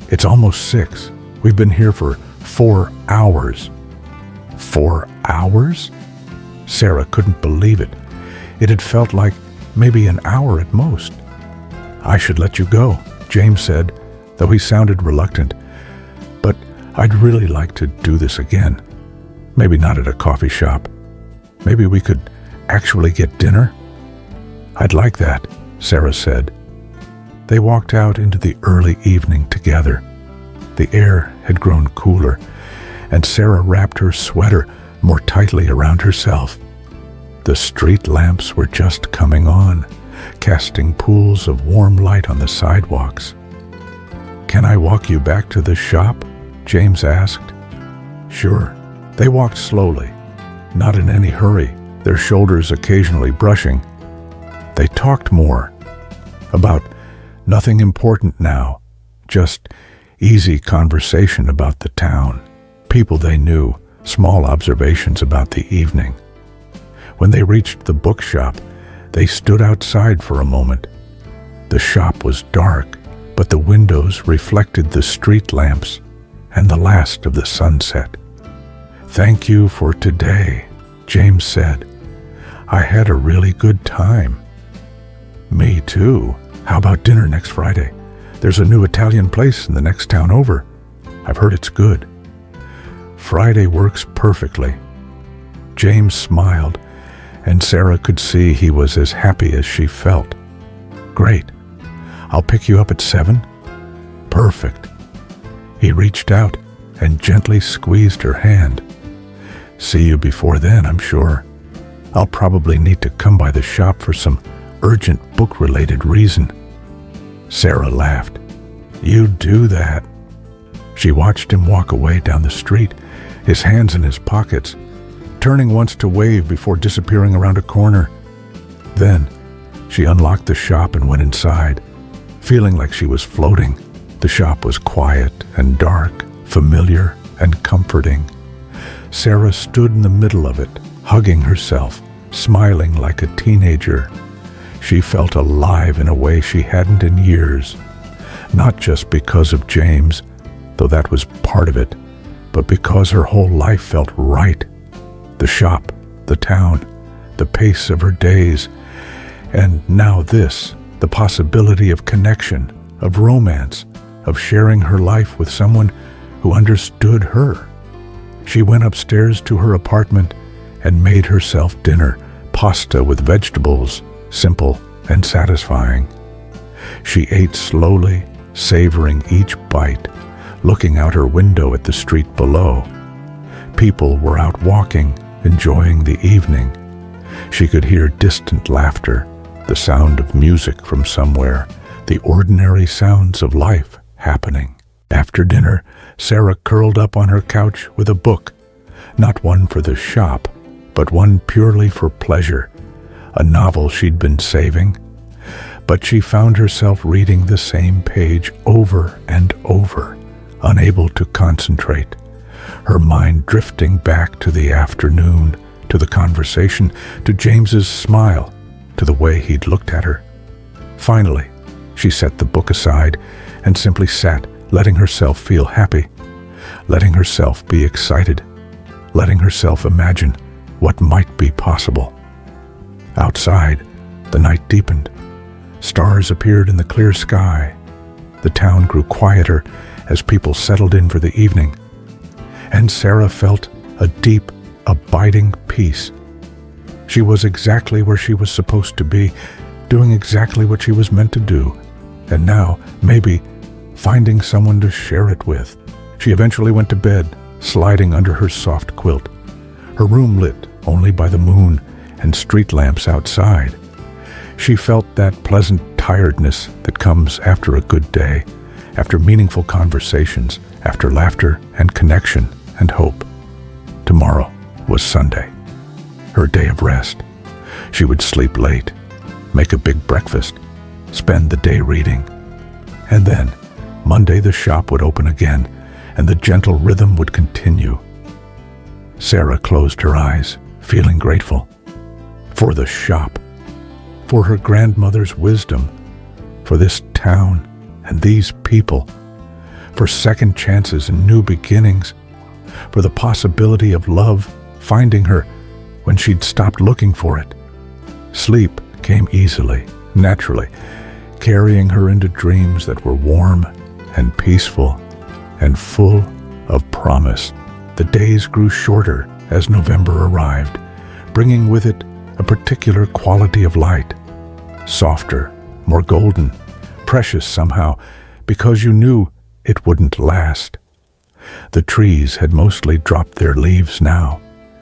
It's almost 6. We've been here for 4 hours. 4 hours? Sarah couldn't believe it. It had felt like maybe an hour at most. I should let you go, James said, though he sounded reluctant. But I'd really like to do this again. Maybe not at a coffee shop. Maybe we could actually get dinner? I'd like that, Sarah said. They walked out into the early evening together. The air had grown cooler, and Sarah wrapped her sweater more tightly around herself. The street lamps were just coming on, casting pools of warm light on the sidewalks. Can I walk you back to the shop? James asked. Sure. They walked slowly, not in any hurry, their shoulders occasionally brushing. They talked more, about nothing important now, just easy conversation about the town, people they knew, small observations about the evening. When they reached the bookshop, they stood outside for a moment. The shop was dark, but the windows reflected the street lamps and the last of the sunset. Thank you for today, James said. I had a really good time. Me too. How about dinner next Friday? There's a new Italian place in the next town over. I've heard it's good. Friday works perfectly. James smiled, and Sarah could see he was as happy as she felt. Great. I'll pick you up at 7. Perfect. He reached out and gently squeezed her hand. See you before then, I'm sure. I'll probably need to come by the shop for some urgent book-related reason. Sarah laughed. You do that. She watched him walk away down the street, his hands in his pockets, turning once to wave before disappearing around a corner. Then she unlocked the shop and went inside, feeling like she was floating. The shop was quiet and dark, familiar and comforting. Sarah stood in the middle of it, hugging herself, smiling like a teenager. She felt alive in a way she hadn't in years, not just because of James, though that was part of it, but because her whole life felt right. The shop, the town, the pace of her days, and now this, the possibility of connection, of romance, of sharing her life with someone who understood her. She went upstairs to her apartment and made herself dinner, pasta with vegetables, simple and satisfying. She ate slowly, savoring each bite, looking out her window at the street below. People were out walking, enjoying the evening. She could hear distant laughter, the sound of music from somewhere, the ordinary sounds of life happening. After dinner, Sarah curled up on her couch with a book, not one for the shop, but one purely for pleasure, a novel she'd been saving. But she found herself reading the same page over and over, unable to concentrate, her mind drifting back to the afternoon, to the conversation, to James's smile, to the way he'd looked at her. Finally, she set the book aside and simply sat, letting herself feel happy, letting herself be excited, letting herself imagine what might be possible. Outside, the night deepened. Stars appeared in the clear sky. The town grew quieter as people settled in for the evening. And Sarah felt a deep, abiding peace. She was exactly where she was supposed to be, doing exactly what she was meant to do. And now, maybe, finding someone to share it with. She eventually went to bed, sliding under her soft quilt, her room lit only by the moon and street lamps outside. She felt that pleasant tiredness that comes after a good day, after meaningful conversations, after laughter and connection and hope. Tomorrow was Sunday, her day of rest. She would sleep late, make a big breakfast, spend the day reading. And then, Monday the shop would open again, and the gentle rhythm would continue. Sarah closed her eyes, feeling grateful. For the shop, for her grandmother's wisdom, for this town and these people, for second chances and new beginnings, for the possibility of love finding her when she'd stopped looking for it. Sleep came easily, naturally, carrying her into dreams that were warm and peaceful and full of promise. The days grew shorter as November arrived, bringing with it a particular quality of light, softer, more golden, precious somehow, because you knew it wouldn't last. The trees had mostly dropped their leaves now,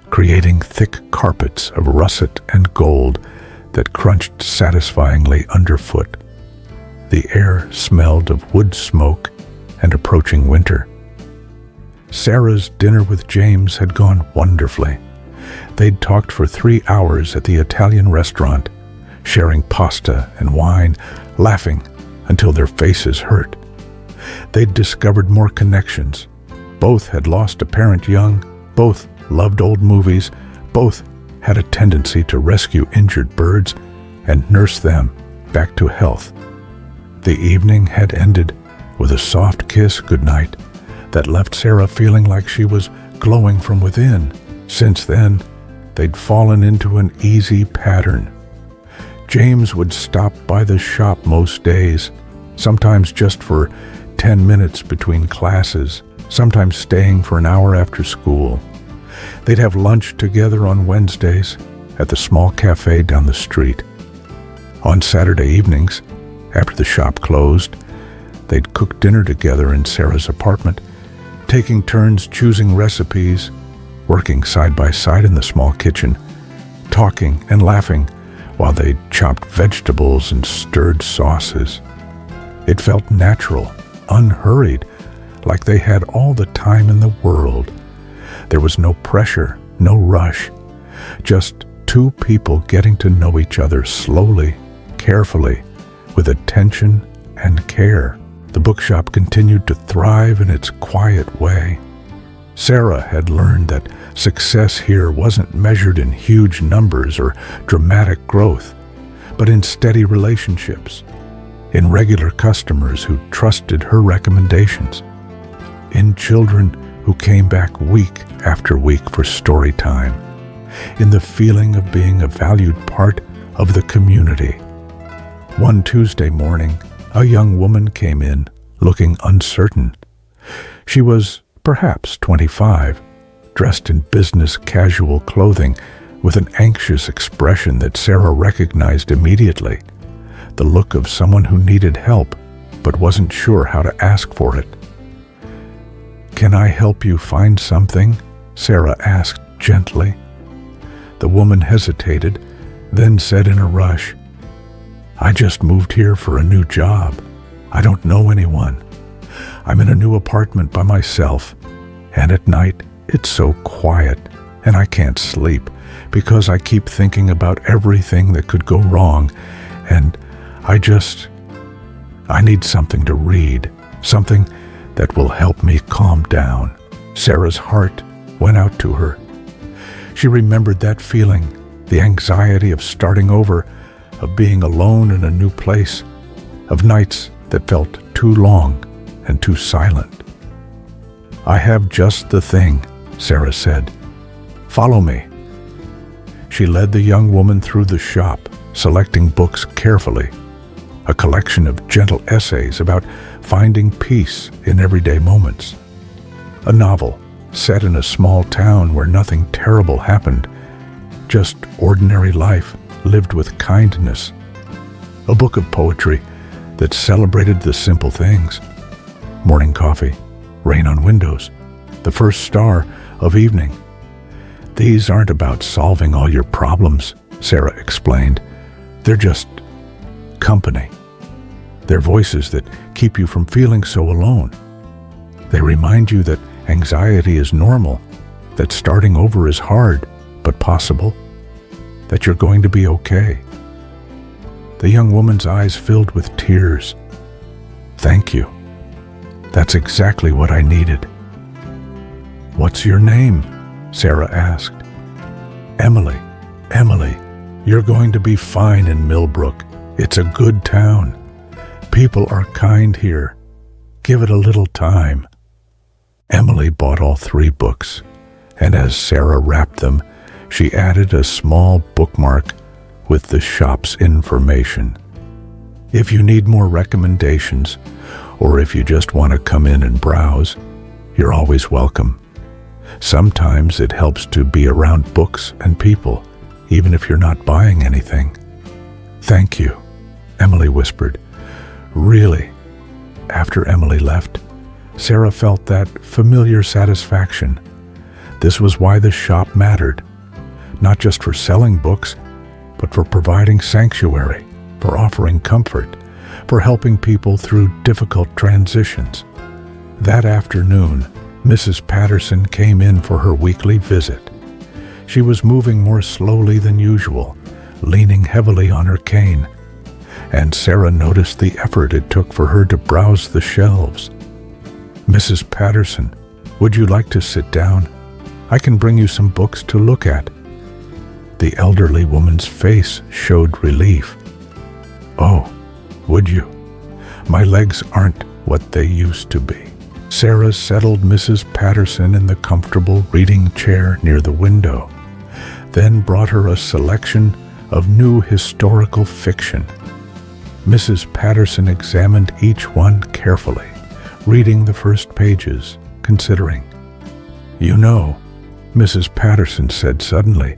creating thick carpets of russet and gold that crunched satisfyingly underfoot. The air smelled of wood smoke and approaching winter. Sarah's dinner with James had gone wonderfully. They'd talked for 3 hours at the Italian restaurant, sharing pasta and wine, laughing until their faces hurt. They'd discovered more connections. Both had lost a parent young, both loved old movies, both had a tendency to rescue injured birds and nurse them back to health. The evening had ended with a soft kiss goodnight that left Sarah feeling like she was glowing from within. Since then, they'd fallen into an easy pattern. James would stop by the shop most days, sometimes just for 10 minutes between classes, sometimes staying for an hour after school. They'd have lunch together on Wednesdays at the small cafe down the street. On Saturday evenings, after the shop closed, they'd cook dinner together in Sarah's apartment, taking turns choosing recipes, working side by side in the small kitchen, talking and laughing while they chopped vegetables and stirred sauces. It felt natural, unhurried, like they had all the time in the world. There was no pressure, no rush, just two people getting to know each other slowly, carefully, with attention and care. The bookshop continued to thrive in its quiet way. Sarah had learned that success here wasn't measured in huge numbers or dramatic growth, but in steady relationships, in regular customers who trusted her recommendations, in children who came back week after week for story time, in the feeling of being a valued part of the community. One Tuesday morning, a young woman came in, looking uncertain. She was perhaps 25, dressed in business casual clothing with an anxious expression that Sarah recognized immediately, the look of someone who needed help but wasn't sure how to ask for it. "Can I help you find something?" Sarah asked gently. The woman hesitated, then said in a rush, "I just moved here for a new job. I don't know anyone. I'm in a new apartment by myself, and at night it's so quiet, and I can't sleep because I keep thinking about everything that could go wrong, and I need something to read, something that will help me calm down." Sarah's heart went out to her. She remembered that feeling, the anxiety of starting over, of being alone in a new place, of nights that felt too long and too silent. "I have just the thing," Sarah said. "Follow me." She led the young woman through the shop, selecting books carefully, a collection of gentle essays about finding peace in everyday moments, a novel set in a small town where nothing terrible happened, just ordinary life lived with kindness, a book of poetry that celebrated the simple things: morning coffee, rain on windows, the first star of evening. "These aren't about solving all your problems," Sarah explained. "They're just company. They're voices that keep you from feeling so alone. They remind you that anxiety is normal, that starting over is hard but possible, that you're going to be okay." The young woman's eyes filled with tears. "Thank you. That's exactly what I needed." "What's your name?" Sarah asked. "Emily. Emily, you're going to be fine in Millbrook. It's a good town. People are kind here. Give it a little time." Emily bought all 3 books, and as Sarah wrapped them, she added a small bookmark with the shop's information. If you need more recommendations, or if you just want to come in and browse, you're always welcome. Sometimes it helps to be around books and people, even if you're not buying anything. "Thank you," Emily whispered. "Really." After Emily left, Sarah felt that familiar satisfaction. This was why the shop mattered, not just for selling books, but for providing sanctuary, for offering comfort, for helping people through difficult transitions. That afternoon, Mrs. Patterson came in for her weekly visit. She was moving more slowly than usual, leaning heavily on her cane, and Sarah noticed the effort it took for her to browse the shelves. "Mrs. Patterson, would you like to sit down? I can bring you some books to look at." The elderly woman's face showed relief. "Oh, would you? My legs aren't what they used to be." Sarah settled Mrs. Patterson in the comfortable reading chair near the window, then brought her a selection of new historical fiction. Mrs. Patterson examined each one carefully, reading the first pages, considering. "You know," Mrs. Patterson said suddenly,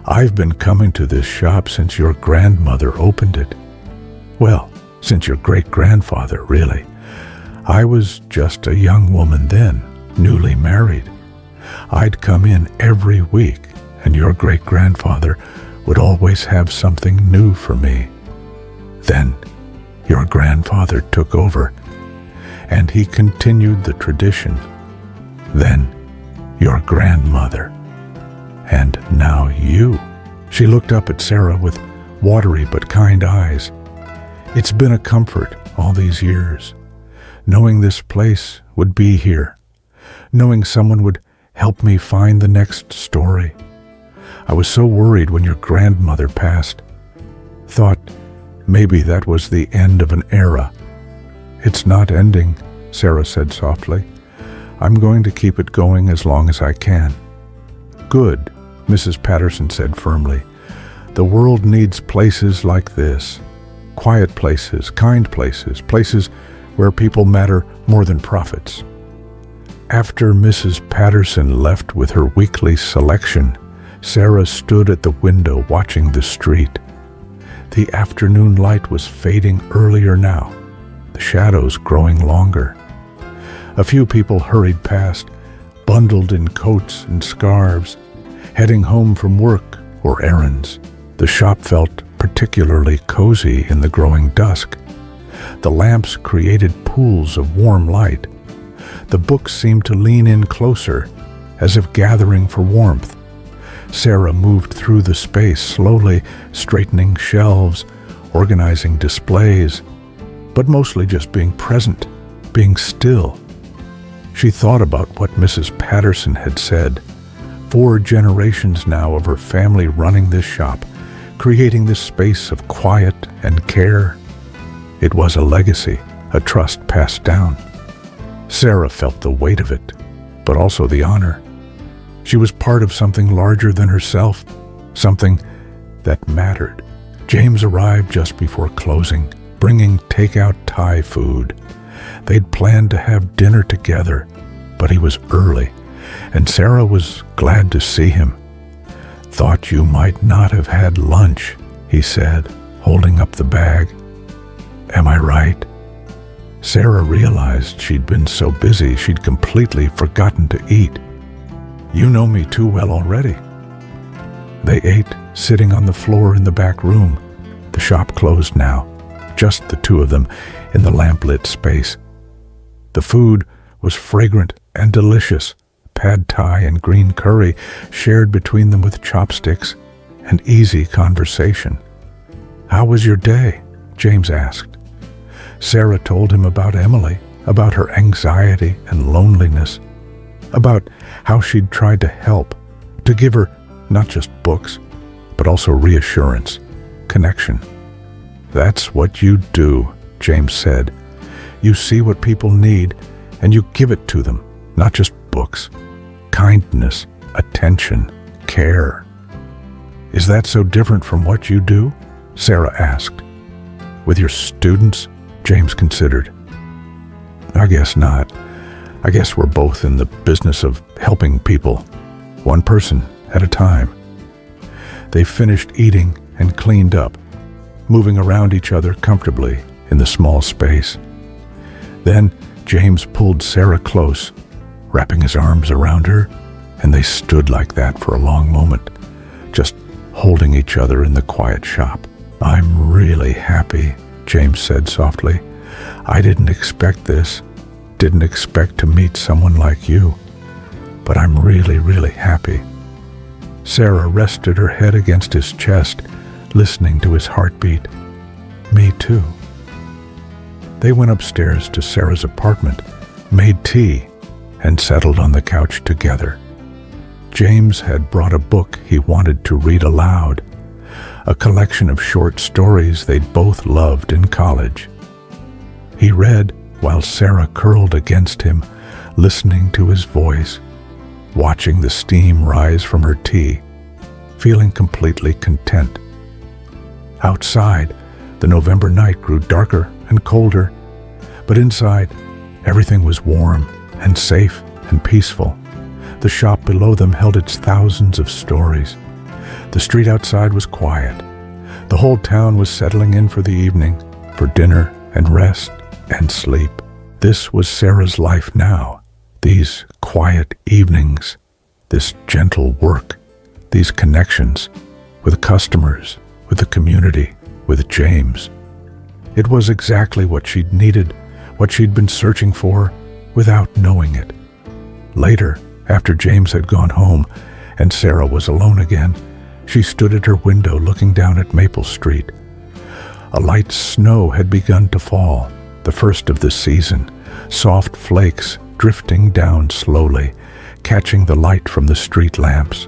"I've been coming to this shop since your grandmother opened it. Well, since your great-grandfather, really. I was just a young woman then, newly married. I'd come in every week, and your great-grandfather would always have something new for me. Then your grandfather took over, and he continued the tradition. Then your grandmother. And now you." She looked up at Sarah with watery but kind eyes. "It's been a comfort all these years, knowing this place would be here, knowing someone would help me find the next story. I was so worried when your grandmother passed. Thought maybe that was the end of an era." "It's not ending," Sarah said softly. "I'm going to keep it going as long as I can." "Good," Mrs. Patterson said firmly. "The world needs places like this. Quiet places, kind places, places where people matter more than profits." After Mrs. Patterson left with her weekly selection, Sarah stood at the window watching the street. The afternoon light was fading earlier now, the shadows growing longer. A few people hurried past, bundled in coats and scarves, heading home from work or errands. The shop felt particularly cozy in the growing dusk. The lamps created pools of warm light. The books seemed to lean in closer, as if gathering for warmth. Sarah moved through the space, slowly straightening shelves, organizing displays, but mostly just being present, being still. She thought about what Mrs. Patterson had said. 4 generations now of her family running this shop, creating this space of quiet and care. It was a legacy, a trust passed down. Sarah felt the weight of it, but also the honor. She was part of something larger than herself, something that mattered. James arrived just before closing, bringing takeout Thai food. They'd planned to have dinner together, but he was early, and Sarah was glad to see him. "Thought you might not have had lunch," he said, holding up the bag. "Am I right?" Sarah realized she'd been so busy she'd completely forgotten to eat. "You know me too well already." They ate, sitting on the floor in the back room. The shop closed now, just the two of them in the lamplit space. The food was fragrant and delicious. Pad Thai and green curry shared between them with chopsticks and easy conversation. "How was your day?" James asked. Sarah told him about Emily, about her anxiety and loneliness, about how she'd tried to help, to give her not just books, but also reassurance, connection. "That's what you do," James said. "You see what people need, and you give it to them, not just books. Kindness, attention, care." "Is that so different from what you do?" Sarah asked. "With your students?" James considered. "I guess not. I guess we're both in the business of helping people, one person at a time." They finished eating and cleaned up, moving around each other comfortably in the small space. Then James pulled Sarah close, wrapping his arms around her, and they stood like that for a long moment, just holding each other in the quiet shop. "I'm really happy," James said softly. "I didn't expect this, didn't expect to meet someone like you, but I'm really, really happy." Sarah rested her head against his chest, listening to his heartbeat. "Me too." They went upstairs to Sarah's apartment, made tea, and settled on the couch together. James had brought a book he wanted to read aloud, a collection of short stories they'd both loved in college. He read while Sarah curled against him, listening to his voice, watching the steam rise from her tea, feeling completely content. Outside, the November night grew darker and colder, but inside, everything was warm and safe and peaceful. The shop below them held its thousands of stories. The street outside was quiet. The whole town was settling in for the evening, for dinner and rest and sleep. This was Sarah's life now. These quiet evenings, this gentle work, these connections with customers, with the community, with James. It was exactly what she'd needed, what she'd been searching for without knowing it. Later, after James had gone home and Sarah was alone again, she stood at her window looking down at Maple Street. A light snow had begun to fall, the first of the season, soft flakes drifting down slowly, catching the light from the street lamps.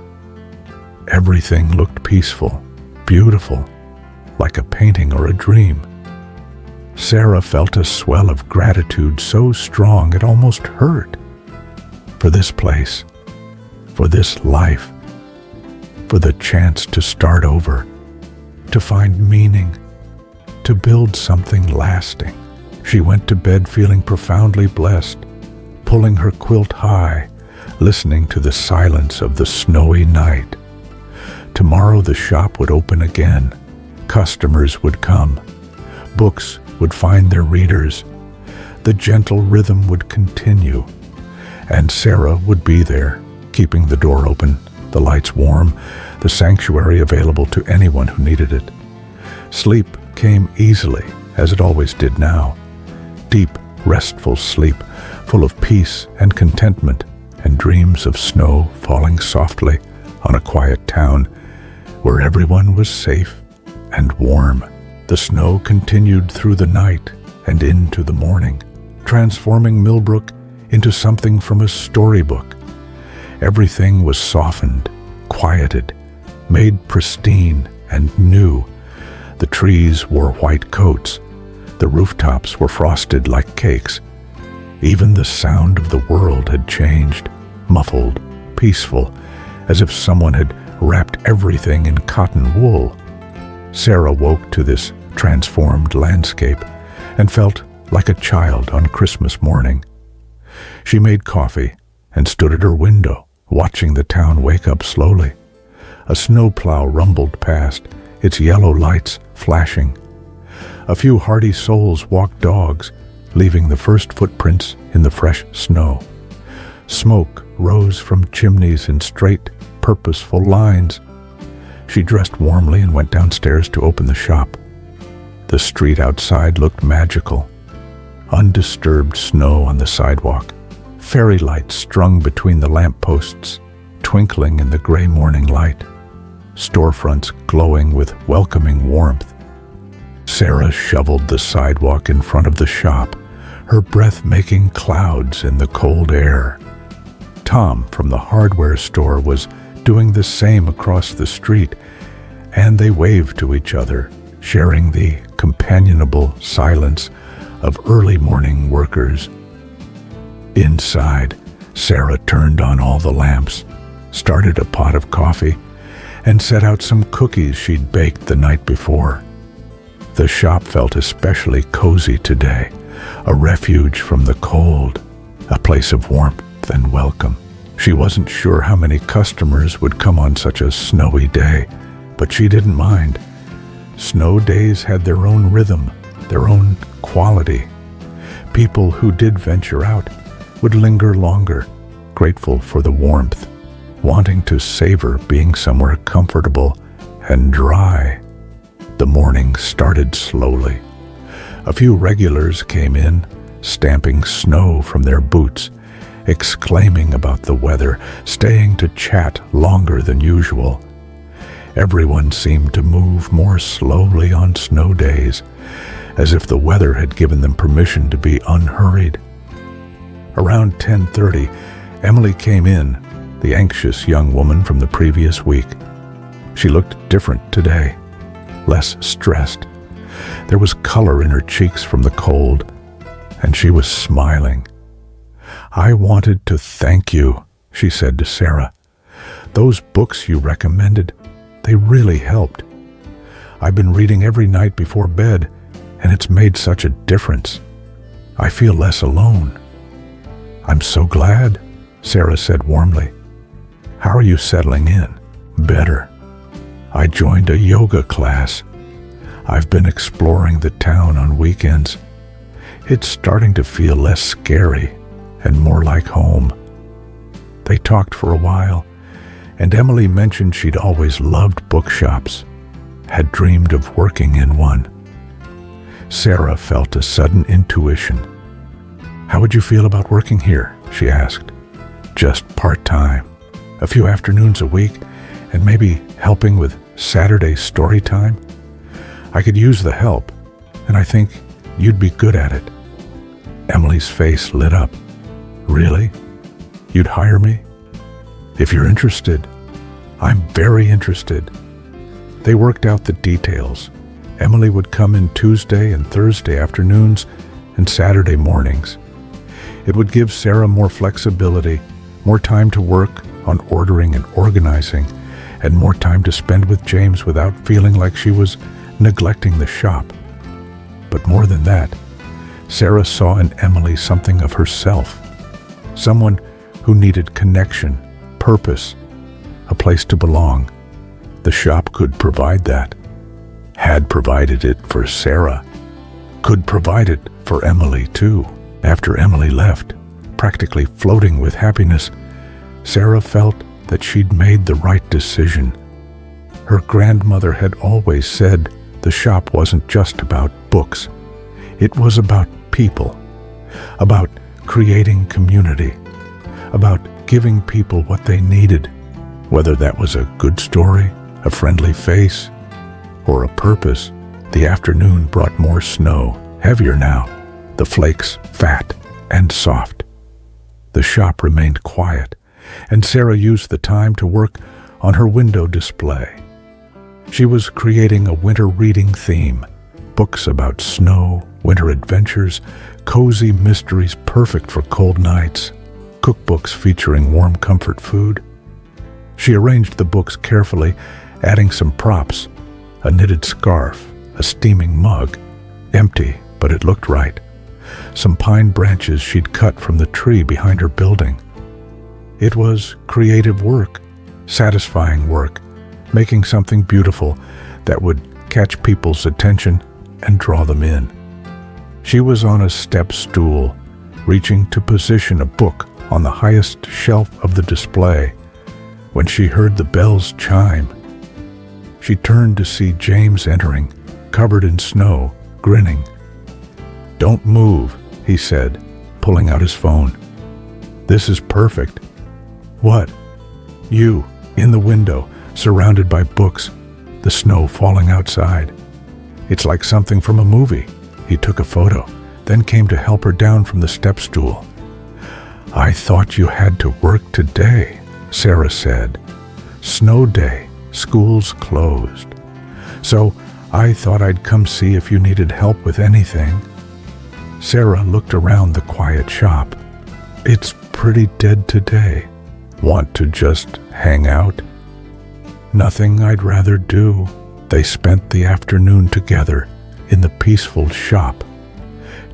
Everything looked peaceful, beautiful, like a painting or a dream. Sarah felt a swell of gratitude so strong it almost hurt. For this place, for this life, for the chance to start over, to find meaning, to build something lasting. She went to bed feeling profoundly blessed, pulling her quilt high, listening to the silence of the snowy night. Tomorrow the shop would open again. Customers would come. Books would find their readers. The gentle rhythm would continue. And Sarah would be there, keeping the door open, the lights warm, the sanctuary available to anyone who needed it. Sleep came easily, as it always did now. Deep, restful sleep, full of peace and contentment, and dreams of snow falling softly on a quiet town where everyone was safe and warm. The snow continued through the night and into the morning, transforming Millbrook into something from a storybook. Everything was softened, quieted, made pristine and new. The trees wore white coats. The rooftops were frosted like cakes. Even the sound of the world had changed, muffled, peaceful, as if someone had wrapped everything in cotton wool. Sarah woke to this transformed landscape and felt like a child on Christmas morning. She made coffee and stood at her window, watching the town wake up slowly. A snowplow rumbled past, its yellow lights flashing. A few hardy souls walked dogs, leaving the first footprints in the fresh snow. Smoke rose from chimneys in straight, purposeful lines. She dressed warmly and went downstairs to open the shop. The street outside looked magical. Undisturbed snow on the sidewalk, fairy lights strung between the lampposts, twinkling in the gray morning light, storefronts glowing with welcoming warmth. Sarah shoveled the sidewalk in front of the shop, her breath making clouds in the cold air. Tom from the hardware store was doing the same across the street, and they waved to each other, sharing the companionable silence of early morning workers. Inside, Sarah turned on all the lamps, started a pot of coffee, and set out some cookies she'd baked the night before. The shop felt especially cozy today, a refuge from the cold, a place of warmth and welcome. She wasn't sure how many customers would come on such a snowy day, but she didn't mind. Snow days had their own rhythm, their own quality. People who did venture out would linger longer, grateful for the warmth, wanting to savor being somewhere comfortable and dry. The morning started slowly. A few regulars came in, stamping snow from their boots, exclaiming about the weather, staying to chat longer than usual. Everyone seemed to move more slowly on snow days, as if the weather had given them permission to be unhurried. Around 10:30, Emily came in, the anxious young woman from the previous week. She looked different today, less stressed. There was color in her cheeks from the cold, and she was smiling. "I wanted to thank you," she said to Sarah. "Those books you recommended, they really helped. I've been reading every night before bed, and it's made such a difference. I feel less alone." "I'm so glad," Sarah said warmly. "How are you settling in?" "Better. I joined a yoga class. I've been exploring the town on weekends. It's starting to feel less scary and more like home." They talked for a while, and Emily mentioned she'd always loved bookshops, had dreamed of working in one. Sarah felt a sudden intuition. "How would you feel about working here?" she asked. "Just part-time, a few afternoons a week, and maybe helping with Saturday story time? I could use the help, and I think you'd be good at it." Emily's face lit up. "Really? You'd hire me?" "If you're interested." "I'm very interested." They worked out the details. Emily would come in Tuesday and Thursday afternoons and Saturday mornings. It would give Sarah more flexibility, more time to work on ordering and organizing, and more time to spend with James without feeling like she was neglecting the shop. But more than that, Sarah saw in Emily something of herself, someone who needed connection, purpose, a place to belong. The shop could provide that, had provided it for Sarah, could provide it for Emily too. After Emily left, practically floating with happiness, Sarah felt that she'd made the right decision. Her grandmother had always said the shop wasn't just about books. It was about people, about creating community, about giving people what they needed, whether that was a good story, a friendly face, or a purpose. The afternoon brought more snow, heavier now, the flakes fat and soft. The shop remained quiet, and Sarah used the time to work on her window display. She was creating a winter reading theme, books about snow, winter adventures, cozy mysteries perfect for cold nights, cookbooks featuring warm comfort food. She arranged the books carefully, adding some props, a knitted scarf, a steaming mug, empty, but it looked right, some pine branches she'd cut from the tree behind her building. It was creative work, satisfying work, making something beautiful that would catch people's attention and draw them in. She was on a step stool, reaching to position a book on the highest shelf of the display, when she heard the bells chime. She turned to see James entering, covered in snow, grinning. "Don't move," he said, pulling out his phone. "This is perfect." "What?" "You, in the window, surrounded by books, the snow falling outside. It's like something from a movie." He took a photo, then came to help her down from the step stool. "I thought you had to work today," Sarah said. "Snow day, school's closed. So I thought I'd come see if you needed help with anything." Sarah looked around the quiet shop. "It's pretty dead today. Want to just hang out?" "Nothing I'd rather do." They spent the afternoon together in the peaceful shop.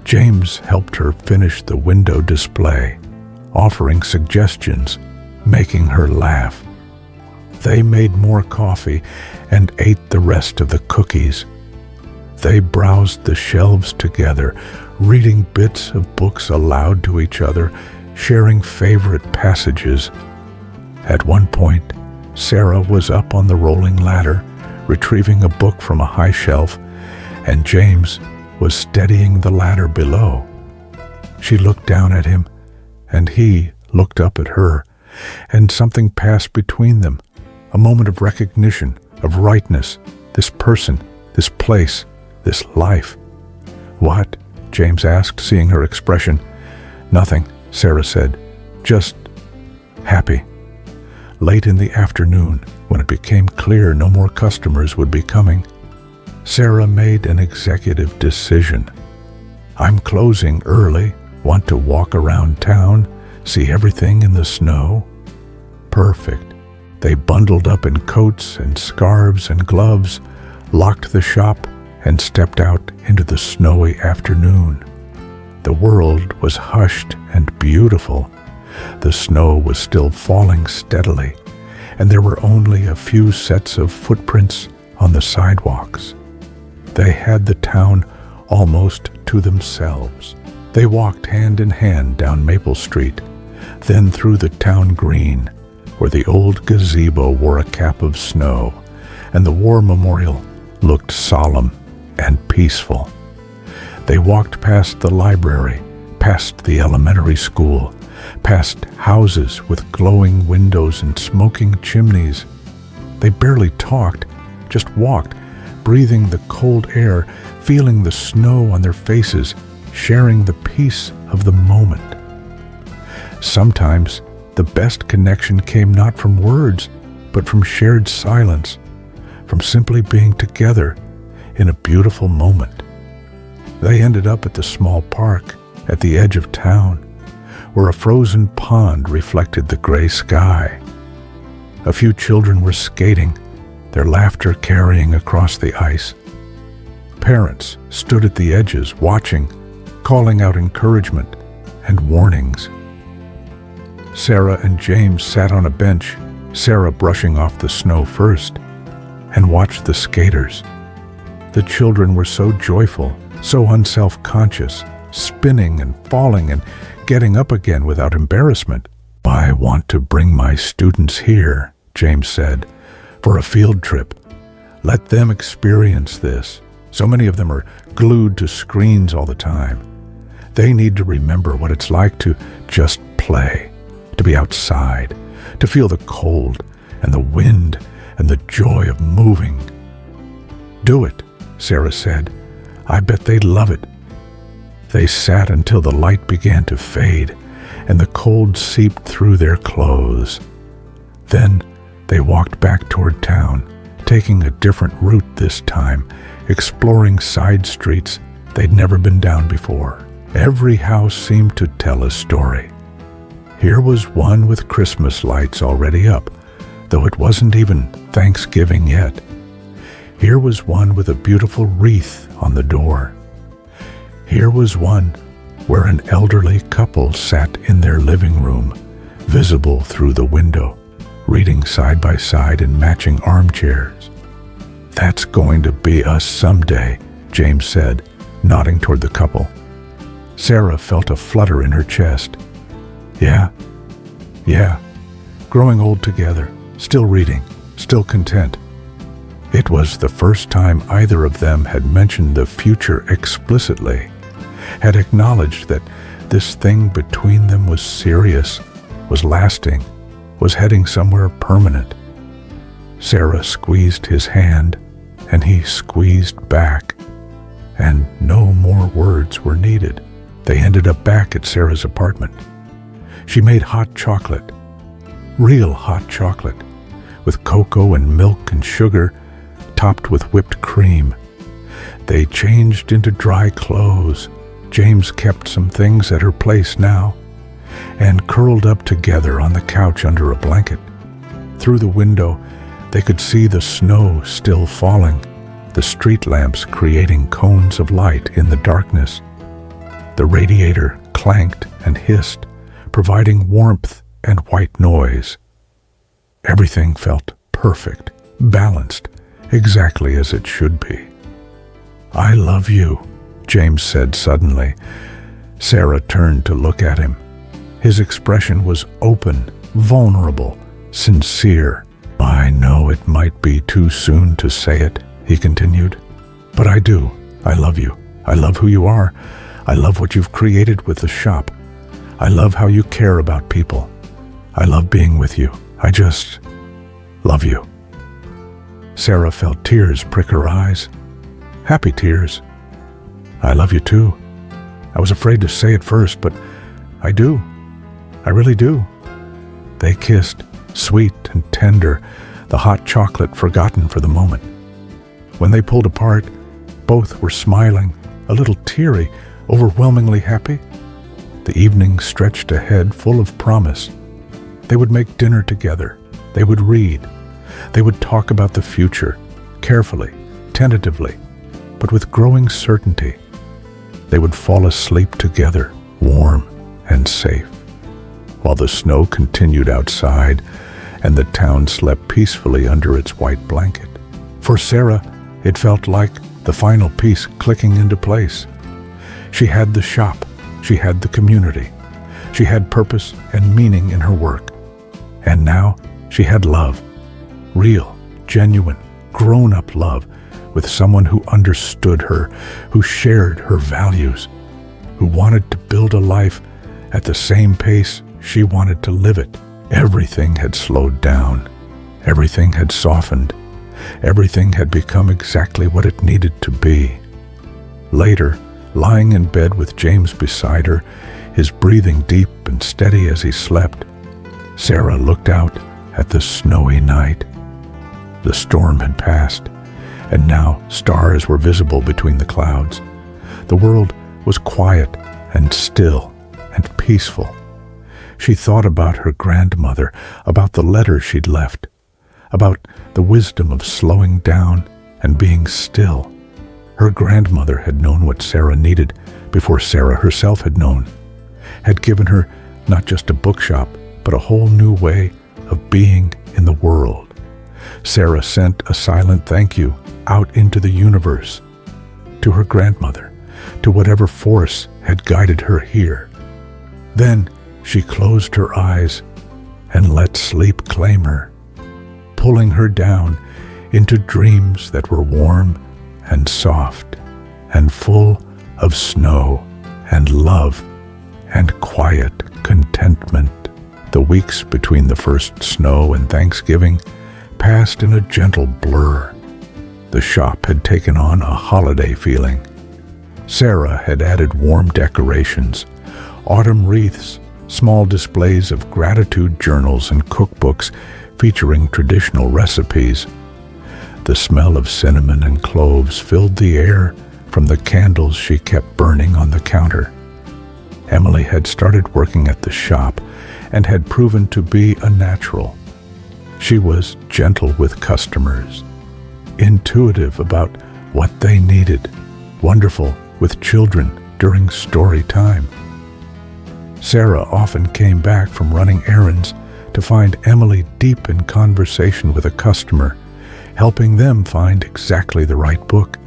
James helped her finish the window display, offering suggestions, making her laugh. They made more coffee and ate the rest of the cookies. They browsed the shelves together, reading bits of books aloud to each other, sharing favorite passages. At one point, Sarah was up on the rolling ladder, retrieving a book from a high shelf, and James was steadying the ladder below. She looked down at him, and he looked up at her, and something passed between them, a moment of recognition, of rightness, this person, this place, this life. "What?" James asked, seeing her expression. "Nothing," Sarah said. "Just happy." Late in the afternoon, when it became clear no more customers would be coming, Sarah made an executive decision. "I'm closing early. Want to walk around town, see everything in the snow?" Perfect. They bundled up in coats and scarves and gloves, locked the shop, and stepped out into the snowy afternoon. The world was hushed and beautiful. The snow was still falling steadily, and there were only a few sets of footprints on the sidewalks. They had the town almost to themselves. They walked hand in hand down Maple Street, then through the town green, where the old gazebo wore a cap of snow, and the war memorial looked solemn and peaceful. They walked past the library, past the elementary school, past houses with glowing windows and smoking chimneys. They barely talked, just walked, breathing the cold air, feeling the snow on their faces, sharing the peace of the moment. Sometimes the best connection came not from words, but from shared silence, from simply being together in a beautiful moment. They ended up at the small park at the edge of town, where a frozen pond reflected the gray sky. A few children were skating, their laughter carrying across the ice. Parents stood at the edges, watching, calling out encouragement and warnings. Sarah and James sat on a bench, Sarah brushing off the snow first, and watched the skaters. The children were so joyful, so unself-conscious, spinning and falling and getting up again without embarrassment. "I want to bring my students here," James said, "for a field trip. Let them experience this. So many of them are glued to screens all the time. They need to remember what it's like to just play, to be outside, to feel the cold and the wind and the joy of moving. Do it, Sarah said. I bet they'd love it. They sat until the light began to fade and the cold seeped through their clothes. Then they walked back toward town, taking a different route this time, exploring side streets they'd never been down before. Every house seemed to tell a story. Here was one with Christmas lights already up, though it wasn't even Thanksgiving yet. Here was one with a beautiful wreath on the door. Here was one where an elderly couple sat in their living room, visible through the window, reading side by side in matching armchairs. That's going to be us someday, James said, nodding toward the couple. Sarah felt a flutter in her chest. Yeah, growing old together, still reading, still content. It was the first time either of them had mentioned the future explicitly, had acknowledged that this thing between them was serious, was lasting, was heading somewhere permanent. Sarah squeezed his hand, and he squeezed back, and no more words were needed. They ended up back at Sarah's apartment. She made hot chocolate, real hot chocolate, with cocoa and milk and sugar, topped with whipped cream. They changed into dry clothes. James kept some things at her place now, and curled up together on the couch under a blanket. Through the window, they could see the snow still falling, the street lamps creating cones of light in the darkness. The radiator clanked and hissed, providing warmth and white noise. Everything felt perfect, balanced, exactly as it should be. I love you, James said suddenly. Sarah turned to look at him. His expression was open, vulnerable, sincere. I know it might be too soon to say it, he continued, but I do. I love you. I love who you are. I love what you've created with the shop. I love how you care about people. I love being with you. I just love you. Sarah felt tears prick her eyes. Happy tears. I love you too. I was afraid to say it first, but I do. I really do. They kissed, sweet and tender, the hot chocolate forgotten for the moment. When they pulled apart, both were smiling, a little teary, overwhelmingly happy. The evening stretched ahead full of promise. They would make dinner together. They would read. They would talk about the future, carefully, tentatively, but with growing certainty. They would fall asleep together, warm and safe, while the snow continued outside and the town slept peacefully under its white blanket. For Sarah, it felt like the final piece clicking into place. She had the shop. She had the community. She had purpose and meaning in her work. And now she had love. Real, genuine, grown-up love with someone who understood her, who shared her values, who wanted to build a life at the same pace she wanted to live it. Everything had slowed down. Everything had softened. Everything had become exactly what it needed to be. Later, lying in bed with James beside her, his breathing deep and steady as he slept, Sarah looked out at the snowy night. The storm had passed, and now stars were visible between the clouds. The world was quiet and still and peaceful. She thought about her grandmother, about the letter she'd left, about the wisdom of slowing down and being still. Her grandmother had known what Sarah needed before Sarah herself had known, had given her not just a bookshop, but a whole new way of being in the world. Sarah sent a silent thank you out into the universe, to her grandmother, to whatever force had guided her here. Then she closed her eyes and let sleep claim her, pulling her down into dreams that were warm and soft and full of snow and love and quiet contentment. The weeks between the first snow and Thanksgiving passed in a gentle blur. The shop had taken on a holiday feeling. Sarah had added warm decorations, autumn wreaths, small displays of gratitude journals and cookbooks featuring traditional recipes. The smell of cinnamon and cloves filled the air from the candles she kept burning on the counter. Emily had started working at the shop and had proven to be a natural. She was gentle with customers, intuitive about what they needed, wonderful with children during story time. Sarah often came back from running errands to find Emily deep in conversation with a customer, helping them find exactly the right book,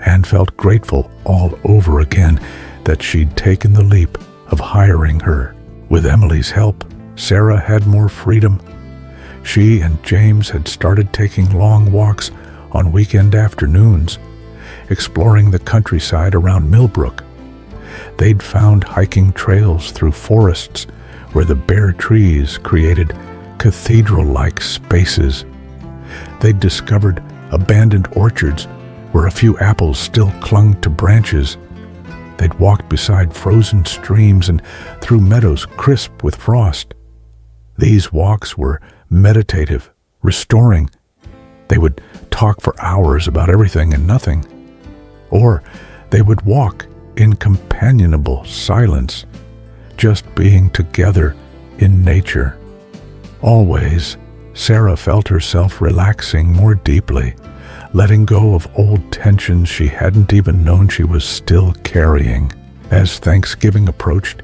and felt grateful all over again that she'd taken the leap of hiring her. With Emily's help, Sarah had more freedom. She and James had started taking long walks on weekend afternoons, exploring the countryside around Millbrook. They'd found hiking trails through forests where the bare trees created cathedral-like spaces. They'd discovered abandoned orchards where a few apples still clung to branches. They'd walked beside frozen streams and through meadows crisp with frost. These walks were meditative, restoring. They would talk for hours about everything and nothing. Or they would walk in companionable silence, just being together in nature. Always, Sarah felt herself relaxing more deeply, letting go of old tensions she hadn't even known she was still carrying. As Thanksgiving approached,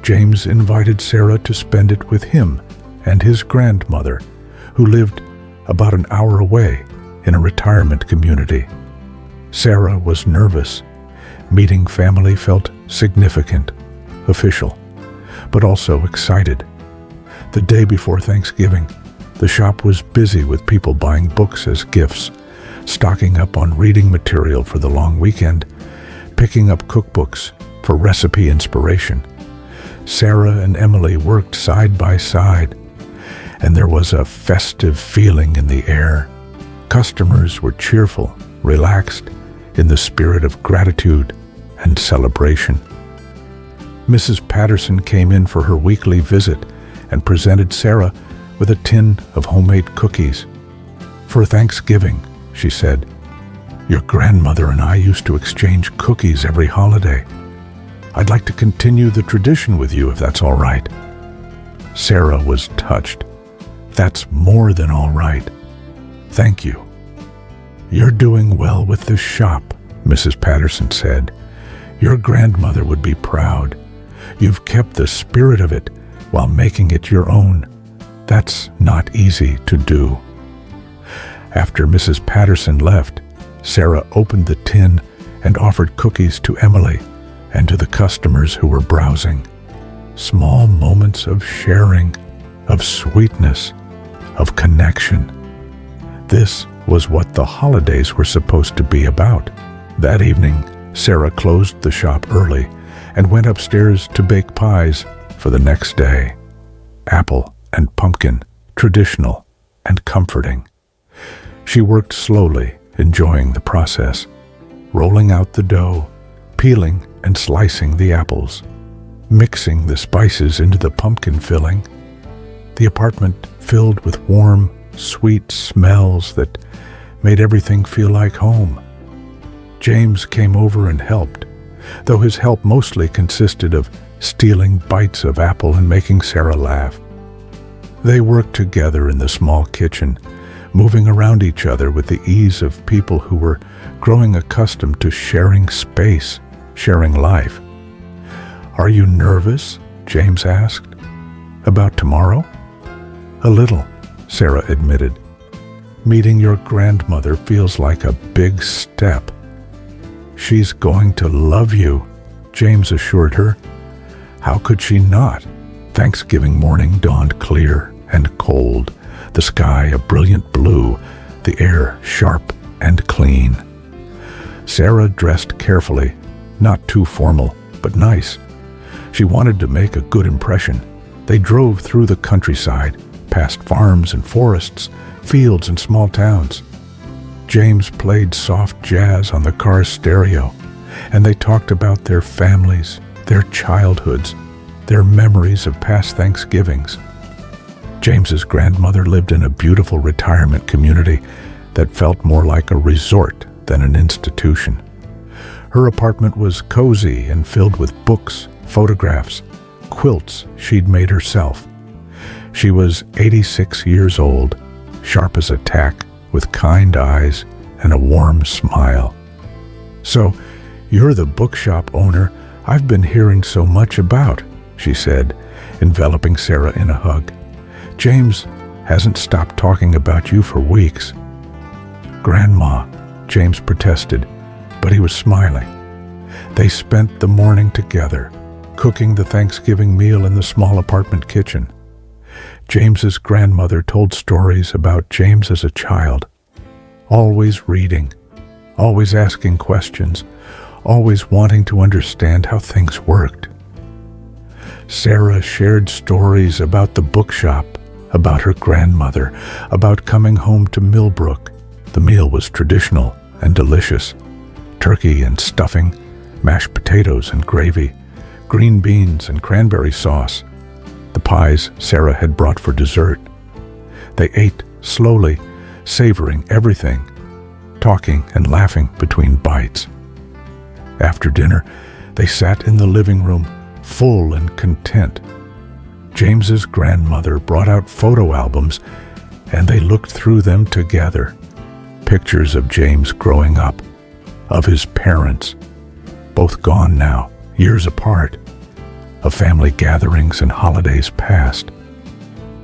James invited Sarah to spend it with him and his grandmother, who lived about an hour away in a retirement community. Sarah was nervous. Meeting family felt significant, official, but also excited. The day before Thanksgiving, the shop was busy with people buying books as gifts, stocking up on reading material for the long weekend, picking up cookbooks for recipe inspiration. Sarah and Emily worked side by side, and there was a festive feeling in the air. Customers were cheerful, relaxed, in the spirit of gratitude and celebration. Mrs. Patterson came in for her weekly visit and presented Sarah with a tin of homemade cookies. "For Thanksgiving," she said, "your grandmother and I used to exchange cookies every holiday. I'd like to continue the tradition with you if that's all right." Sarah was touched. "That's more than all right. Thank you." "You're doing well with the shop," Mrs. Patterson said. "Your grandmother would be proud. You've kept the spirit of it while making it your own. That's not easy to do." After Mrs. Patterson left, Sarah opened the tin and offered cookies to Emily and to the customers who were browsing. Small moments of sharing, of sweetness, of connection. This was what the holidays were supposed to be about. That evening, Sarah closed the shop early and went upstairs to bake pies for the next day. Apple and pumpkin, traditional and comforting. She worked slowly, enjoying the process, rolling out the dough, peeling and slicing the apples, mixing the spices into the pumpkin filling. The apartment filled with warm, sweet smells that made everything feel like home. James came over and helped, though his help mostly consisted of stealing bites of apple and making Sarah laugh. They worked together in the small kitchen, moving around each other with the ease of people who were growing accustomed to sharing space, sharing life. "Are you nervous?" James asked. "About tomorrow?" "A little," Sarah admitted. "Meeting your grandmother feels like a big step." "She's going to love you," James assured her. How could she not? Thanksgiving morning dawned clear and cold, the sky a brilliant blue, the air sharp and clean. Sarah dressed carefully, not too formal, but nice. She wanted to make a good impression. They drove through the countryside, past farms and forests, fields and small towns. James played soft jazz on the car's stereo, and they talked about their families, their childhoods, their memories of past Thanksgivings. James's grandmother lived in a beautiful retirement community that felt more like a resort than an institution. Her apartment was cozy and filled with books, photographs, quilts she'd made herself. She was 86 years old, sharp as a tack, with kind eyes and a warm smile. "So, you're the bookshop owner I've been hearing so much about," she said, enveloping Sarah in a hug. "James hasn't stopped talking about you for weeks." "Grandma," James protested, but he was smiling. They spent the morning together, cooking the Thanksgiving meal in the small apartment kitchen. James's grandmother told stories about James as a child, always reading, always asking questions, always wanting to understand how things worked. Sarah shared stories about the bookshop, about her grandmother, about coming home to Millbrook. The meal was traditional and delicious. Turkey and stuffing, mashed potatoes and gravy, green beans and cranberry sauce, the pies Sarah had brought for dessert. They ate slowly, savoring everything, talking and laughing between bites. After dinner, they sat in the living room, full and content. James's grandmother brought out photo albums, and they looked through them together. Pictures of James growing up, of his parents, both gone now, years apart, of family gatherings and holidays past.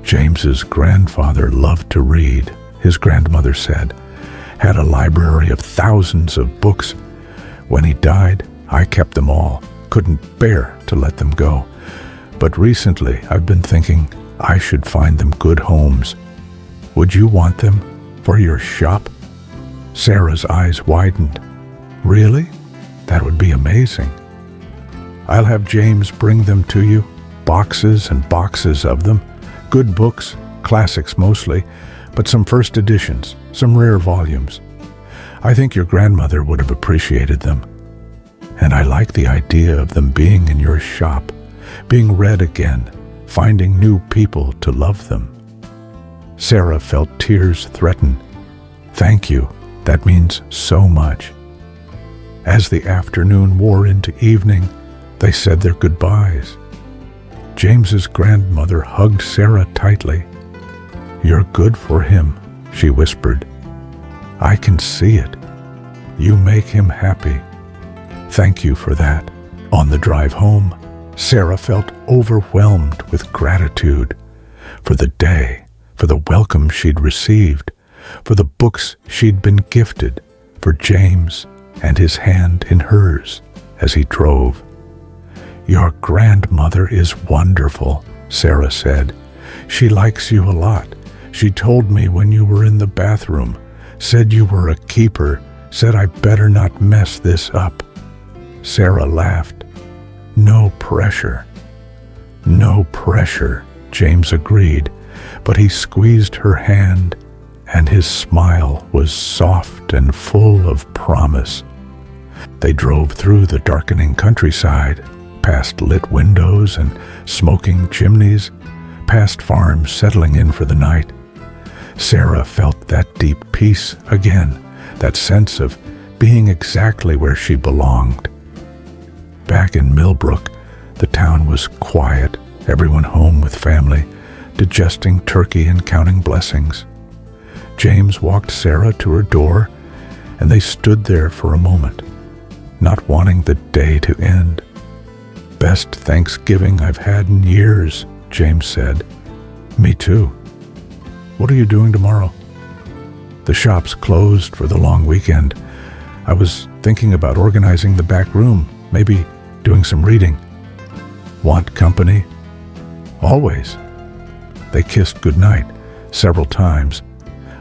James's grandfather loved to read, his grandmother said, had a library of thousands of books. When he died, I kept them all, couldn't bear to let them go. But recently I've been thinking I should find them good homes. Would you want them for your shop? Sarah's eyes widened. Really? That would be amazing. I'll have James bring them to you, boxes and boxes of them. Good books, classics mostly, but some first editions, some rare volumes. I think your grandmother would have appreciated them. And I like the idea of them being in your shop, being read again, finding new people to love them. Sarah felt tears threaten. Thank you. That means so much. As the afternoon wore into evening, they said their goodbyes. James's grandmother hugged Sarah tightly. You're good for him, she whispered. I can see it. You make him happy. Thank you for that. On the drive home, Sarah felt overwhelmed with gratitude for the day, for the welcome she'd received, for the books she'd been gifted, for James and his hand in hers as he drove. Your grandmother is wonderful, Sarah said. She likes you a lot. She told me when you were in the bathroom, said you were a keeper, said I better not mess this up. Sarah laughed. No pressure. No pressure, James agreed, but he squeezed her hand, and his smile was soft and full of promise. They drove through the darkening countryside, past lit windows and smoking chimneys, past farms settling in for the night. Sarah felt that deep peace again, that sense of being exactly where she belonged. Back in Millbrook, the town was quiet, everyone home with family, digesting turkey and counting blessings. James walked Sarah to her door, and they stood there for a moment, not wanting the day to end. Best Thanksgiving I've had in years, James said. Me too. What are you doing tomorrow? The shop's closed for the long weekend. I was thinking about organizing the back room, maybe doing some reading. Want company? Always. They kissed goodnight several times.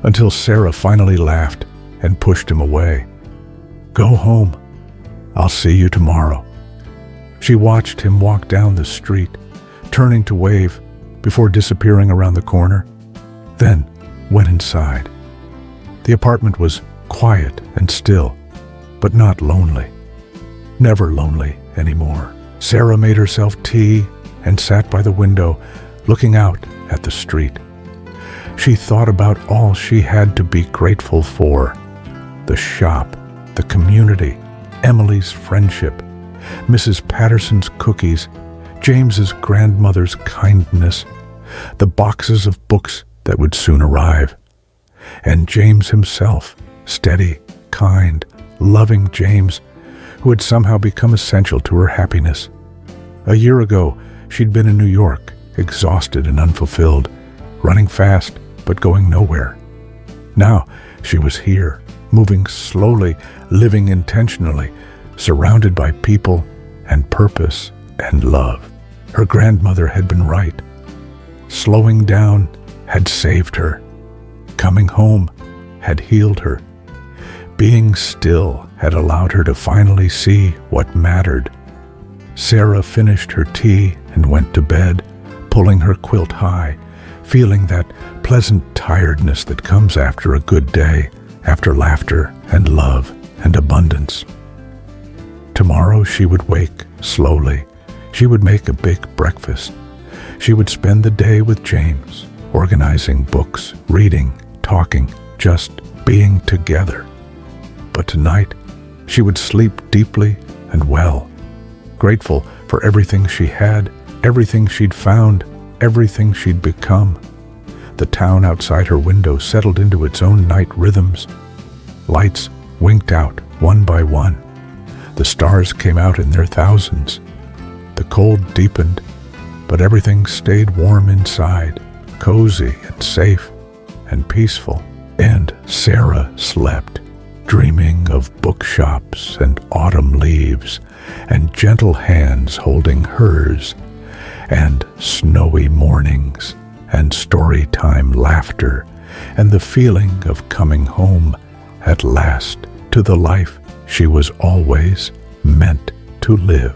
until Sarah finally laughed and pushed him away. "Go home. I'll see you tomorrow." She watched him walk down the street, turning to wave before disappearing around the corner, then went inside. The apartment was quiet and still, but not lonely. Never lonely anymore. Sarah made herself tea and sat by the window, looking out at the street. She thought about all she had to be grateful for: the shop, the community, Emily's friendship, Mrs. Patterson's cookies, James's grandmother's kindness, the boxes of books that would soon arrive, and James himself, steady, kind, loving James, who had somehow become essential to her happiness. A year ago, she'd been in New York, exhausted and unfulfilled, running fast but going nowhere. Now she was here, moving slowly, living intentionally, surrounded by people and purpose and love. Her grandmother had been right. Slowing down had saved her. Coming home had healed her. Being still had allowed her to finally see what mattered. Sarah finished her tea and went to bed, pulling her quilt high, feeling that pleasant tiredness that comes after a good day, after laughter and love and abundance. Tomorrow she would wake slowly. She would make a big breakfast. She would spend the day with James, organizing books, reading, talking, just being together. But tonight, she would sleep deeply and well, grateful for everything she had, everything she'd found, everything she'd become. The town outside her window settled into its own night rhythms. Lights winked out one by one. The stars came out in their thousands. The cold deepened, but everything stayed warm inside, cozy and safe and peaceful. And Sarah slept, dreaming of bookshops and autumn leaves and gentle hands holding hers, and snowy mornings and story-time laughter and the feeling of coming home at last to the life she was always meant to live.